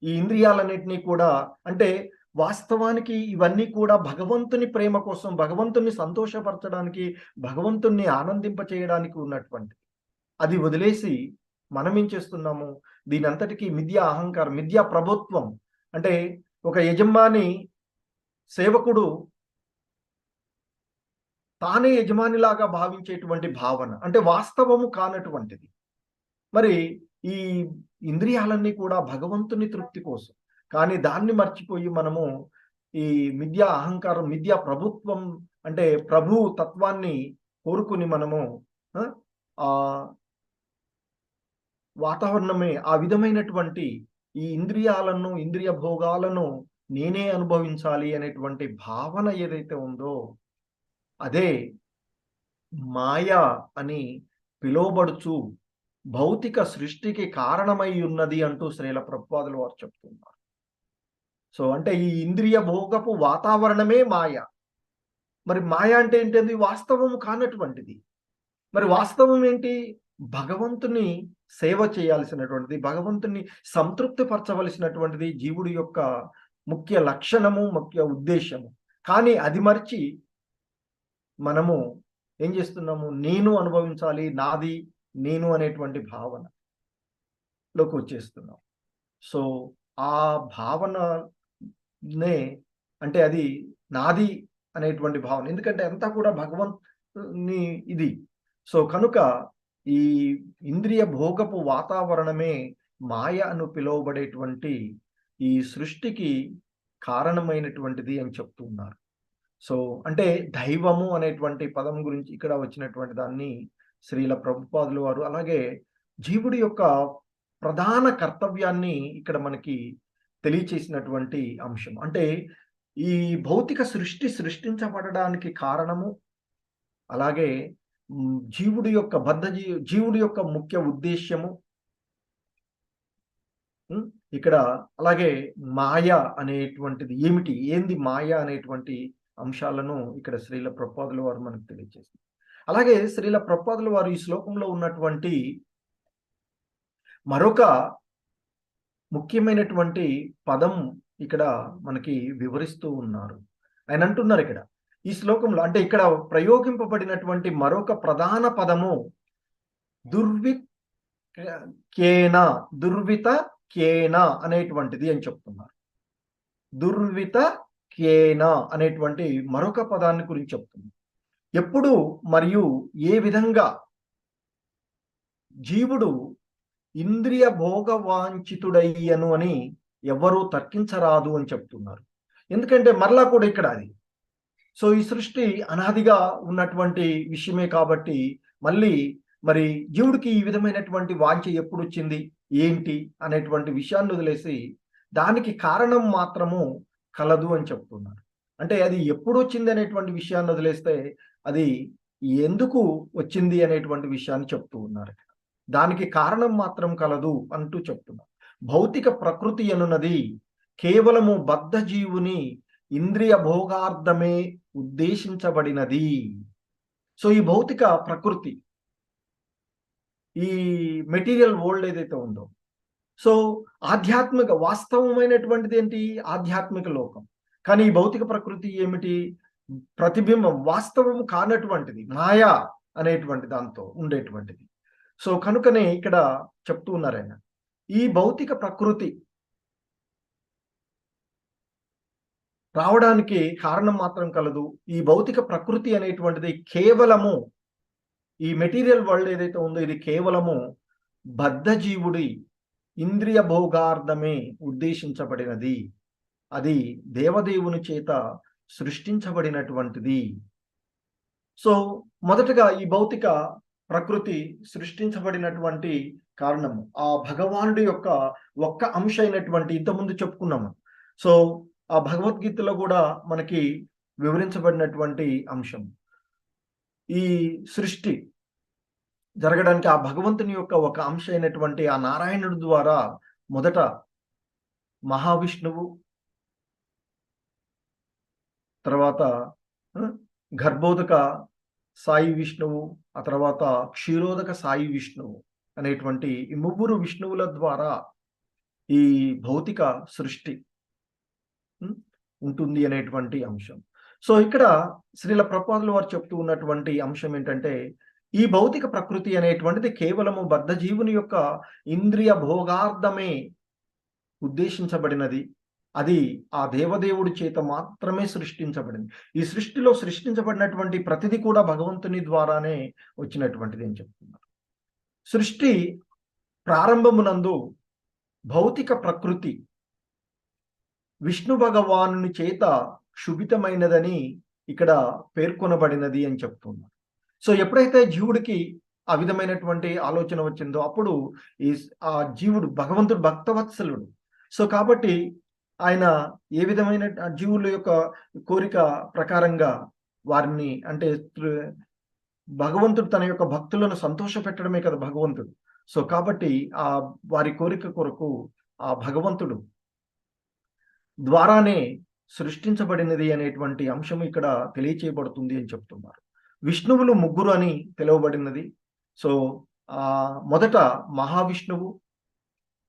A: ఈ ఇంద్రియాలన్నింటినీ కూడా, అంటే వాస్తవానికి ఇవన్నీ కూడా భగవంతుని ప్రేమ కోసం, భగవంతుని సంతోషపరచడానికి, భగవంతుణ్ణి ఆనందింప చేయడానికి ఉన్నటువంటి. అది వదిలేసి మనం ఏం చేస్తున్నాము? దీని అంతటికీ మిథ్యా అహంకారం, మిథ్యా ప్రభుత్వం, అంటే ఒక యజమాని సేవకుడు తానే యజమానిలాగా భావించేటువంటి భావన, అంటే వాస్తవము కానటువంటిది. మరి ఈ ఇంద్రియాలన్నీ కూడా భగవంతుని తృప్తి కోసం, కానీ దాన్ని మర్చిపోయి మనము ఈ మిథ్యా అహంకారం, మిథ్యా ప్రభుత్వం, అంటే ప్రభు తత్వాన్ని కోరుకుని మనము వాతావరణమే ఆ విధమైనటువంటి ఈ ఇంద్రియాలను, ఇంద్రియ భోగాలను నేనే అనుభవించాలి అనేటువంటి భావన ఏదైతే ఉందో అదే మాయా అని పిలువబడుచు భౌతిక సృష్టికి కారణమై ఉన్నది అంటూ శ్రీల ప్రభుపాదుల వారు చెప్తున్నారు. సో అంటే ఈ ఇంద్రియ భోగపు వాతావరణమే మాయ. మరి మాయ అంటే ఏంటది? వాస్తవము కానటువంటిది. మరి వాస్తవం ఏంటి? భగవంతుని సేవ చేయాల్సినటువంటిది, భగవంతుని సంతృప్తి పరచవలసినటువంటిది జీవుడి యొక్క ముఖ్య లక్షణము, ముఖ్య ఉద్దేశము. కానీ అది మరిచి మనము ఏం చేస్తున్నాము? నేను అనుభవించాలి, నాది, నేను అనేటువంటి భావనలోకి వచ్చేస్తున్నాం. సో ఆ భావననే, అంటే అది నాది అనేటువంటి భావన, ఎందుకంటే అంతా కూడా భగవంతుని ఇది. సో కనుక ఈ ఇంద్రియ భోగపు వాతావరణమే మాయ అను పిలువబడేటువంటి ఈ సృష్టికి కారణమైనటువంటిది అని చెప్తూ ఉన్నారు. సో అంటే దైవము అనేటువంటి పదం గురించి ఇక్కడ వచ్చినటువంటి దాన్ని శ్రీల ప్రభుపాదుల వారు అలాగే జీవుడి యొక్క ప్రధాన కర్తవ్యాన్ని ఇక్కడ మనకి తెలియచేసినటువంటి అంశం. అంటే ఈ భౌతిక సృష్టి సృష్టించబడడానికి కారణము, అలాగే జీవుడి యొక్క జీవుడి యొక్క ముఖ్య ఉద్దేశ్యము ఇక్కడ, అలాగే మాయ అనేటువంటిది ఏమిటి, ఏంది మాయ అనేటువంటి అంశాలను ఇక్కడ శ్రీల ప్రభుపాదుల వారు మనకు తెలియజేస్తారు. అలాగే శ్రీల ప్రభుపాదుల వారు ఈ శ్లోకంలో ఉన్నటువంటి మరొక ముఖ్యమైనటువంటి పదం ఇక్కడ మనకి వివరిస్తూ ఉన్నారు. ఆయన అంటున్నారు ఇక్కడ ఈ శ్లోకంలో, అంటే ఇక్కడ ప్రయోగింపబడినటువంటి మరొక ప్రధాన పదము దుర్విత కేన అనేటువంటిది అని చెప్తున్నారు. దుర్విత కేన అనేటువంటి మరొక పదాన్ని గురించి చెప్తున్నారు. ఎప్పుడు మరియు ఏ విధంగా జీవుడు ఇంద్రియ భోగ వాంఛితుడయ్యను అని ఎవరూ తర్కించరాదు అని చెప్తున్నారు. ఎందుకంటే మరలా కూడా ఇక్కడ అది, సో ఈ సృష్టి అనాదిగా ఉన్నటువంటి విషయమే కాబట్టి మళ్ళీ మరి జీవుడికి ఈ విధమైనటువంటి వాంఛ ఎప్పుడు వచ్చింది ఏంటి అనేటువంటి విషయాన్ని వదిలేసి దానికి కారణం మాత్రము కలదు అని చెప్తున్నారు. అంటే అది ఎప్పుడు వచ్చింది అనేటువంటి విషయాన్ని వదిలేస్తే అది ఎందుకు వచ్చింది అనేటువంటి విషయాన్ని చెప్తూ ఉన్నారు. దానికి కారణం మాత్రం కలదు అంటూ చెప్తున్నారు. భౌతిక ప్రకృతి అనున్నది కేవలము బద్ధ జీవుని ఇంద్రియ భోగార్థమే ఉద్దేశించబడినది. సో ఈ భౌతిక ప్రకృతి, ఈ మెటీరియల్ వరల్డ్ ఏదైతే ఉందో, సో ఆధ్యాత్మిక వాస్తవమైనటువంటిది ఏంటి, ఆధ్యాత్మిక లోకం. కానీ ఈ భౌతిక ప్రకృతి ఏమిటి, ప్రతిబింబం, వాస్తవం కానటువంటిది, మాయా అనేటువంటి దాంతో ఉండేటువంటిది. సో కనుకనే ఇక్కడ చెప్తూ ఉన్నారు ఆయన, ఈ భౌతిక ప్రకృతి రావడానికి కారణం మాత్రం కలదు. ఈ భౌతిక ప్రకృతి అనేటువంటిది కేవలము, ఈ మెటీరియల్ వరల్డ్ ఏదైతే ఉందో ఇది కేవలము బద్ధజీవుడి ఇంద్రియ భోగార్థమే ఉద్దేశించబడినది. అది దేవదేవుని చేత సృష్టించబడినటువంటిది. సో మొదటగా ఈ భౌతిక ప్రకృతి సృష్టించబడినటువంటి కారణము ఆ భగవానుడి యొక్క ఒక్క అంశ అయినటువంటి, ఇంతకుముందు చెప్పుకున్నాము. సో ఆ భగవద్గీతలో కూడా మనకి వివరించబడినటువంటి అంశం, ఈ సృష్టి జరగడానికి ఆ భగవంతుని యొక్క ఒక అంశ అయినటువంటి ఆ నారాయణుడి ద్వారా మొదట మహావిష్ణువు, తర్వాత గర్భోదక సాయి విష్ణువు, ఆ తర్వాత క్షీరోదక సాయి విష్ణువు అనేటువంటి ఈ ముగ్గురు విష్ణువుల ద్వారా ఈ భౌతిక సృష్టి ఉంటుంది అనేటువంటి అంశం. సో ఇక్కడ శ్రీల ప్రభుపాదుల వారు చెప్తూ ఉన్నటువంటి అంశం ఏంటంటే, ఈ భౌతిక ప్రకృతి అనేటువంటిది కేవలము బద్ధజీవుని యొక్క ఇంద్రియ భోగార్థమే ఉద్దేశించబడినది. అది ఆ దేవదేవుడి చేత మాత్రమే సృష్టించబడింది. ఈ సృష్టిలో సృష్టించబడినటువంటి ప్రతిదీ కూడా భగవంతుని ద్వారానే వచ్చినటువంటిది అని చెప్తున్నారు. సృష్టి ప్రారంభమునందు భౌతిక ప్రకృతి విష్ణు భగవానుని చేత క్షుభితమైనదని ఇక్కడ పేర్కొనబడినది అని చెప్తున్నారు. సో ఎప్పుడైతే జీవుడికి ఆ విధమైనటువంటి ఆలోచన వచ్చిందో అప్పుడు ఆ జీవుడు భగవంతుడు భక్తవత్సలుడు. సో కాబట్టి ఆయన ఏ విధమైన జీవుల యొక్క కోరిక ప్రకారంగా వారిని, అంటే భగవంతుడు తన యొక్క భక్తులను సంతోష పెట్టడమే కదా భగవంతుడు. సో కాబట్టి ఆ వారి కోరిక కొరకు ఆ భగవంతుడు ద్వారానే సృష్టించబడినది అనేటువంటి అంశం ఇక్కడ తెలియచేయబడుతుంది అని చెప్తున్నారు. విష్ణువులు ముగ్గురు అని పిలువబడినది. సో మొదట మహావిష్ణువు,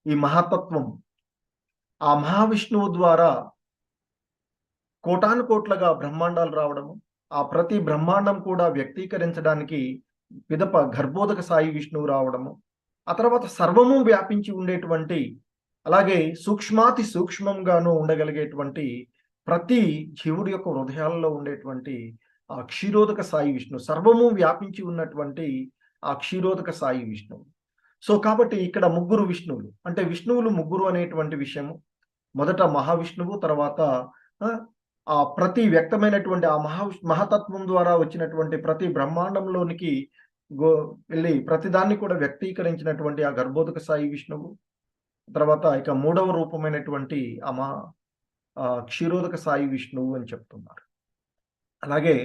A: ఈ మహాతత్వం, ఆ మహావిష్ణువు ద్వారా కోటాను కోట్లుగా బ్రహ్మాండాలు రావడము, ఆ ప్రతి బ్రహ్మాండం కూడా వ్యక్తీకరించడానికి పిదప గర్భోదక సాయి విష్ణువు రావడము, ఆ తర్వాత సర్వము వ్యాపించి ఉండేటువంటి, అలాగే సూక్ష్మాతి సూక్ష్మంగాను ఉండగలిగేటువంటి ప్రతి జీవుడి యొక్క హృదయాల్లో ఉండేటువంటి ఆ క్షీరోదక సాయి విష్ణు, సర్వము వ్యాపించి ఉన్నటువంటి ఆ క్షీరోదక సాయి విష్ణువు. సో కాబట్టి ఇక్కడ ముగ్గురు విష్ణువులు, అంటే విష్ణువులు ముగ్గురు అనేటువంటి విషయము, మొదట మహావిష్ణువు, తర్వాత ఆ ప్రతి వ్యక్తమైనటువంటి ఆ మహతత్వం ద్వారా వచ్చినటువంటి ప్రతి బ్రహ్మాండంలోనికి వెళ్ళి ప్రతిదాన్ని కూడా వ్యక్తీకరించినటువంటి ఆ గర్భోదక సాయి విష్ణువు, తర్వాత ఇక మూడవ రూపమైనటువంటి ఆ క్షీరోదక సాయి విష్ణువు అని చెప్తున్నారు. అలాగే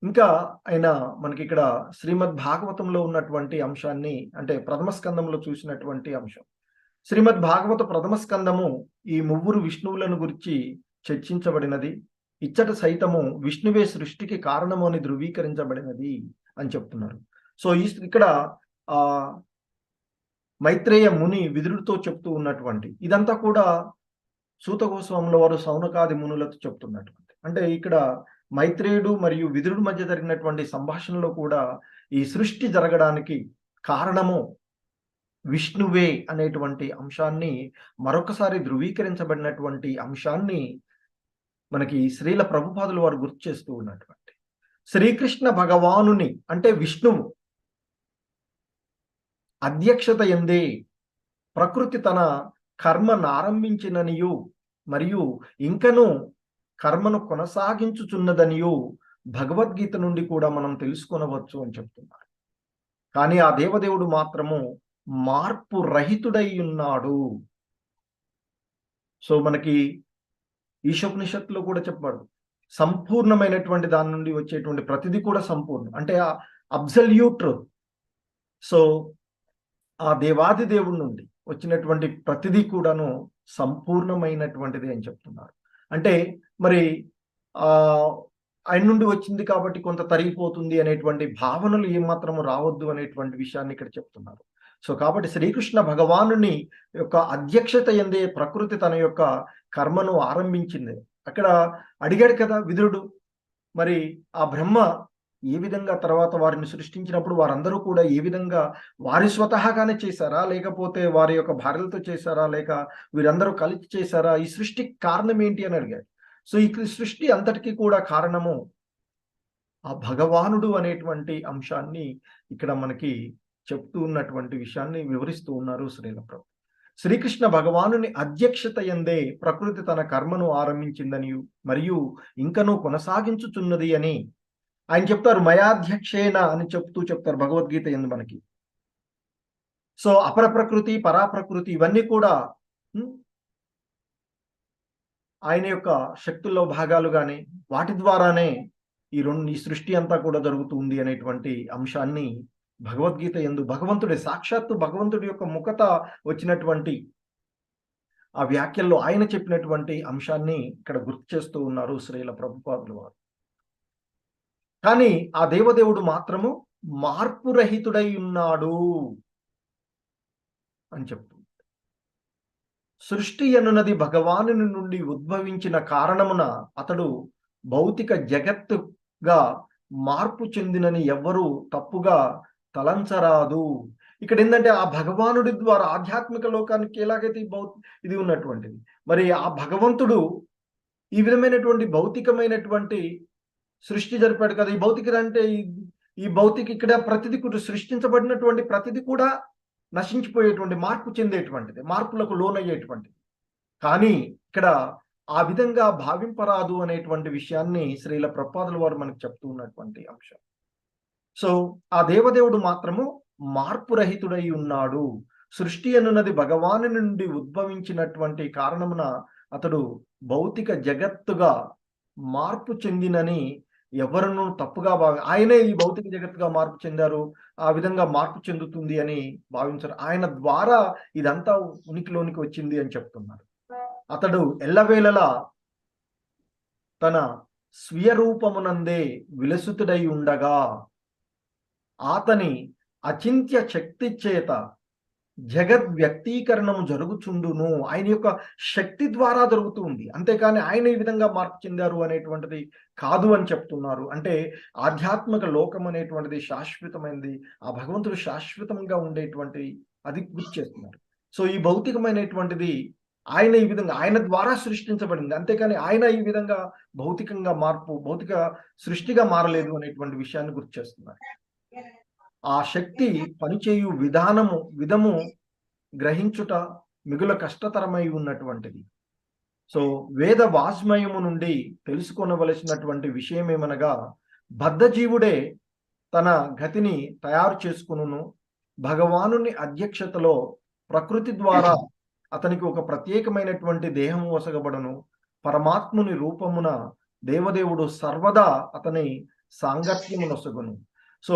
A: ఇంకా ఆయన మనకి ఇక్కడ శ్రీమద్ భాగవతంలో ఉన్నటువంటి అంశాన్ని, అంటే ప్రథమ స్కందంలో చూసినటువంటి అంశం, శ్రీమద్ భాగవత ప్రథమ స్కందము ఈ ముగ్గురు విష్ణువులను గురించి చర్చించబడినది. ఇచ్చట సైతము విష్ణువే సృష్టికి కారణము అని ధృవీకరించబడినది అని చెప్తున్నారు. సో ఇక్కడ ఆ మైత్రేయ ముని విదురుడితో చెప్తూ ఉన్నటువంటి ఇదంతా కూడా సూత గోస్వాముల వారు సౌనకాది మునులతో చెప్తున్నటువంటి, అంటే ఇక్కడ మైత్రేయుడు మరియు విదురుడి మధ్య జరిగినటువంటి సంభాషణలో కూడా ఈ సృష్టి జరగడానికి కారణము విష్ణువే అనేటువంటి అంశాన్ని మరొకసారి ధృవీకరించబడినటువంటి అంశాన్ని మనకి శ్రీల ప్రభుపాదుల వారు గుర్తు చేస్తూ ఉన్నటువంటి, శ్రీకృష్ణ భగవానుని అంటే విష్ణువు అధ్యక్షత ఎందే ప్రకృతి తన కర్మను ఆరంభించిననియు మరియు ఇంకను కర్మను కొనసాగించుచున్నదనియు భగవద్గీత నుండి కూడా మనం తెలుసుకొనవచ్చు అని చెప్తున్నారు. కానీ ఆ దేవదేవుడు మాత్రము మార్పు రహితుడై ఉన్నాడు. సో మనకి ఈశోపనిషత్తులో కూడా చెప్పాడు, సంపూర్ణమైనటువంటి దాని నుండి వచ్చేటువంటి ప్రతిదీ కూడా సంపూర్ణం, అంటే ఆ అబ్సల్యూట్ ట్రూత్. సో ఆ దేవాది దేవుడి నుండి వచ్చినటువంటి ప్రతిదీ కూడాను సంపూర్ణమైనటువంటిది అని చెప్తున్నారు. అంటే మరి ఆయన నుండి వచ్చింది కాబట్టి కొంత తరిగిపోతుంది అనేటువంటి భావనలు ఏమాత్రము రావద్దు అనేటువంటి విషయాన్ని ఇక్కడ చెప్తున్నారు. సో కాబట్టి శ్రీకృష్ణ భగవానుని యొక్క అధ్యక్షత ఎందే ప్రకృతి తన యొక్క కర్మను ఆరంభించింది. అక్కడ అడిగాడు కదా విదురుడు, మరి ఆ బ్రహ్మ ఏ విధంగా తర్వాత వారిని సృష్టించినప్పుడు వారందరూ కూడా ఏ విధంగా వారి స్వతహాగానే చేశారా, లేకపోతే వారి యొక్క భార్యలతో చేశారా, లేక వీరందరూ కలిసి చేశారా, ఈ సృష్టికి కారణం ఏంటి అని అడిగాడు. సో ఈ సృష్టి అంతటికీ కూడా కారణము ఆ భగవానుడు అనేటువంటి అంశాన్ని ఇక్కడ మనకి చెప్తూ ఉన్నటువంటి విషయాన్ని వివరిస్తూ ఉన్నారు శ్రీల ప్రభు. శ్రీకృష్ణ భగవానుని అధ్యక్షత ఎందే ప్రకృతి తన కర్మను ఆరంభించిందని మరియు ఇంకనూ కొనసాగించుచున్నది అని ఆయన చెప్తారు. మయాధ్యక్షేణ అని చెప్తారు భగవద్గీత ఎందు మనకి. సో అపర ప్రకృతి, పరాప్రకృతి ఇవన్నీ కూడా ఆయన యొక్క శక్తుల్లో భాగాలుగానే, వాటి ద్వారానే ఈ సృష్టి అంతా కూడా జరుగుతుంది అనేటువంటి అంశాన్ని భగవద్గీత యందు భగవంతుడి సాక్షాత్తు భగవంతుడి యొక్క ముఖత వచ్చినటువంటి ఆ వ్యాఖ్యల్లో ఆయన చెప్పినటువంటి అంశాన్ని ఇక్కడ గుర్తు చేస్తూ ఉన్నారు శ్రీల ప్రభుపాదుల వారు. కానీ ఆ దేవదేవుడు మాత్రము మార్పు రహితుడై ఉన్నాడు అని చెప్తుంది. సృష్టి అనున్నది భగవాను నుండి ఉద్భవించిన కారణమున అతడు భౌతిక జగత్తుగా మార్పు చెందినని ఎవ్వరూ తప్పుగా తలంచరాదు. ఇక్కడ ఏంటంటే ఆ భగవానుడి ద్వారా ఆధ్యాత్మిక లోకానికి ఎలాగైతే ఇది ఉన్నటువంటిది, మరి ఆ భగవంతుడు ఈ విధమైనటువంటి భౌతికమైనటువంటి సృష్టి జరిపాడు కదా. ఈ భౌతిక అంటే ఈ భౌతిక ఇక్కడ ప్రతిదీ కూడా సృష్టించబడినటువంటి ప్రతిదీ కూడా నశించిపోయేటువంటి, మార్పు చెందేటువంటిది, మార్పులకు లోనయ్యేటువంటిది. కానీ ఇక్కడ ఆ విధంగా భావింపరాదు అనేటువంటి విషయాన్ని శ్రీల ప్రభుపాదుల వారు మనకు చెప్తూ ఉన్నటువంటి అంశం. సో ఆ దేవదేవుడు మాత్రము మార్పు రహితుడై ఉన్నాడు. సృష్టి అనున్నది భగవాను నుండి ఉద్భవించినటువంటి కారణమున అతడు భౌతిక జగత్తుగా మార్పు చెందినని ఎవరును తప్పుగా ఆయనే ఈ భౌతిక జగత్తుగా మార్పు చెందారు, ఆ విధంగా మార్పు చెందుతుంది అని భావించారు. ఆయన ద్వారా ఇదంతా ఉనికిలోనికి వచ్చింది అని చెప్తున్నారు. అతడు ఎల్లవేళలా తన స్వీయ రూపమునందే విలసితుడై ఉండగా అతని అచింత్య శక్తి చేత జగద్ వ్యక్తీకరణము జరుగుచుండును. ఆయన యొక్క శక్తి ద్వారా జరుగుతుంది, అంతేకాని ఆయన ఈ విధంగా మార్పు చెందారు అనేటువంటిది కాదు అని చెప్తున్నారు. అంటే ఆధ్యాత్మిక లోకం అనేటువంటిది శాశ్వతమైనది, ఆ భగవంతుడు శాశ్వతంగా ఉండేటువంటి అది గుర్తు చేస్తున్నారు. సో ఈ భౌతికమైనటువంటిది ఆయన ఈ విధంగా ఆయన ద్వారా సృష్టించబడింది, అంతేకాని ఆయన ఈ విధంగా భౌతికంగా మార్పు, భౌతిక సృష్టిగా మారలేదు అనేటువంటి విషయాన్ని గుర్తు చేస్తున్నారు. ఆ శక్తి పనిచేయు విధము గ్రహించుట మిగుల కష్టతరమై ఉన్నటువంటిది. సో వేద వాజ్మయము నుండి తెలుసుకొనవలసినటువంటి విషయం ఏమనగా, బద్ధజీవుడే తన గతిని తయారు చేసుకును, భగవానుని అధ్యక్షతలో ప్రకృతి ద్వారా అతనికి ఒక ప్రత్యేకమైనటువంటి దేహము వసగబడను, పరమాత్ముని రూపమున దేవదేవుడు సర్వదా అతని సాంగత్యమునొసగును. సో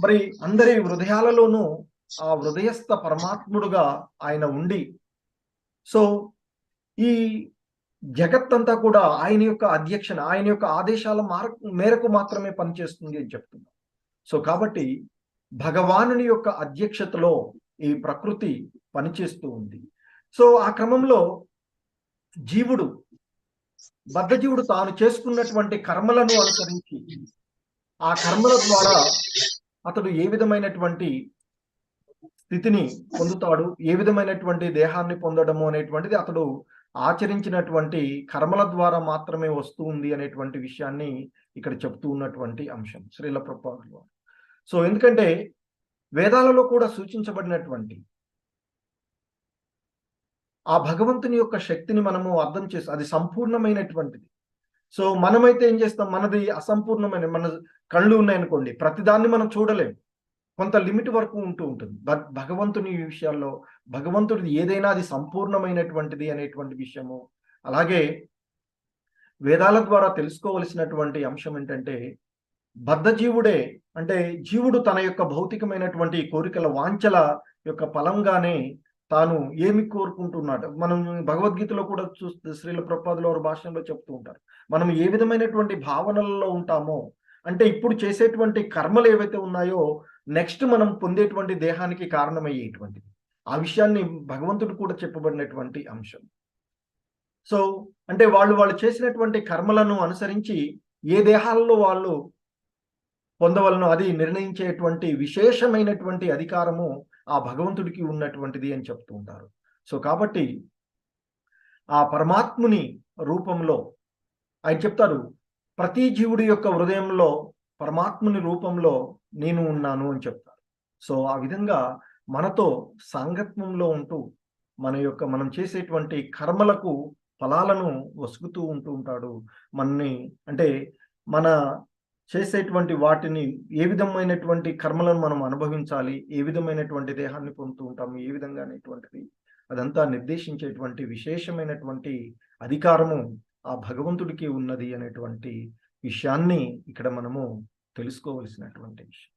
A: మరి అందరి హృదయాలలోనూ ఆ హృదయస్థ పరమాత్ముడుగా ఆయన ఉండి, సో ఈ జగత్తంతా కూడా ఆయన యొక్క అధ్యక్షన, ఆయన యొక్క ఆదేశాల మేరకు మాత్రమే పనిచేస్తుంది అని చెప్తున్నాం. సో కాబట్టి భగవానుని యొక్క అధ్యక్షతలో ఈ ప్రకృతి పనిచేస్తూ ఉంది. సో ఆ క్రమంలో జీవుడు, బద్ధజీవుడు తాను చేసుకున్నటువంటి కర్మలను అనుసరించి ఆ కర్మల ద్వారా అతడు ఏ విధమైనటువంటి స్థితిని పొందుతాడు, ఏ విధమైనటువంటి దేహాన్ని పొందడము అనేటువంటిది అతడు ఆచరించినటువంటి కర్మల ద్వారా మాత్రమే వస్తూ ఉంది అనేటువంటి విషయాన్ని ఇక్కడ చెప్తూ ఉన్నటువంటి అంశం శ్రీల ప్రభుపాదుల వారు. సో ఎందుకంటే వేదాలలో కూడా సూచించబడినటువంటి ఆ భగవంతుని యొక్క శక్తిని మనము అర్థం చేసి అది సంపూర్ణమైనటువంటిది. సో మనమైతే ఏం చేస్తాం, మనది అసంపూర్ణమైన, మన కళ్ళు ఉన్నాయనుకోండి, ప్రతిదాన్ని మనం చూడలేము, కొంత లిమిట్ వరకు ఉంటూ ఉంటుంది. బట్ భగవంతుని విషయాల్లో భగవంతుడిది ఏదైనా అది సంపూర్ణమైనటువంటిది అనేటువంటి విషయము. అలాగే వేదాల ద్వారా తెలుసుకోవలసినటువంటి అంశం ఏంటంటే, బద్ధజీవుడే అంటే జీవుడు తన యొక్క భౌతికమైనటువంటి కోరికల వాంఛల యొక్క ఫలంగానే తాను ఏమి కోరుకుంటున్నాడు. మనం భగవద్గీతలో కూడా చూస్తే శ్రీల ప్రభుపాదుల వారి భాషలో చెప్తూ ఉంటారు, మనం ఏ విధమైనటువంటి భావనలలో ఉంటామో, అంటే ఇప్పుడు చేసేటువంటి కర్మలు ఏవైతే ఉన్నాయో నెక్స్ట్ మనం పొందేటువంటి దేహానికి కారణమయ్యేటువంటిది. ఆ విషయాన్ని భగవంతుడు కూడా చెప్పబడినటువంటి అంశం. సో అంటే వాళ్ళు చేసినటువంటి కర్మలను అనుసరించి ఏ దేహాలలో వాళ్ళు పొందవలను అది నిర్ణయించేటువంటి విశేషమైనటువంటి అధికారము ఆ భగవంతుడికి ఉన్నటువంటిది అని చెప్తూ ఉంటారు. సో కాబట్టి ఆ పరమాత్ముని రూపంలో ఆయన చెప్తారు, ప్రతి జీవుడి యొక్క హృదయంలో పరమాత్ముని రూపంలో నేను ఉన్నాను అని చెప్తారు. సో ఆ విధంగా మనతో సాంగత్యంలో ఉంటూ మనం చేసేటువంటి కర్మలకు ఫలాలను వసుకుతూ ఉంటూ ఉంటాడు. అంటే మన చేసేటువంటి వాటిని ఏ విధమైనటువంటి కర్మలను మనం అనుభవించాలి, ఏ విధమైనటువంటి దేహాన్ని పొందుతూ ఉంటాము, ఏ విధంగా అనేటువంటిది అదంతా నిర్దేశించేటువంటి విశేషమైనటువంటి అధికారము ఆ భగవంతుడికి ఉన్నది అనేటువంటి విషయాన్ని ఇక్కడ మనము తెలుసుకోవలసినటువంటి విషయం.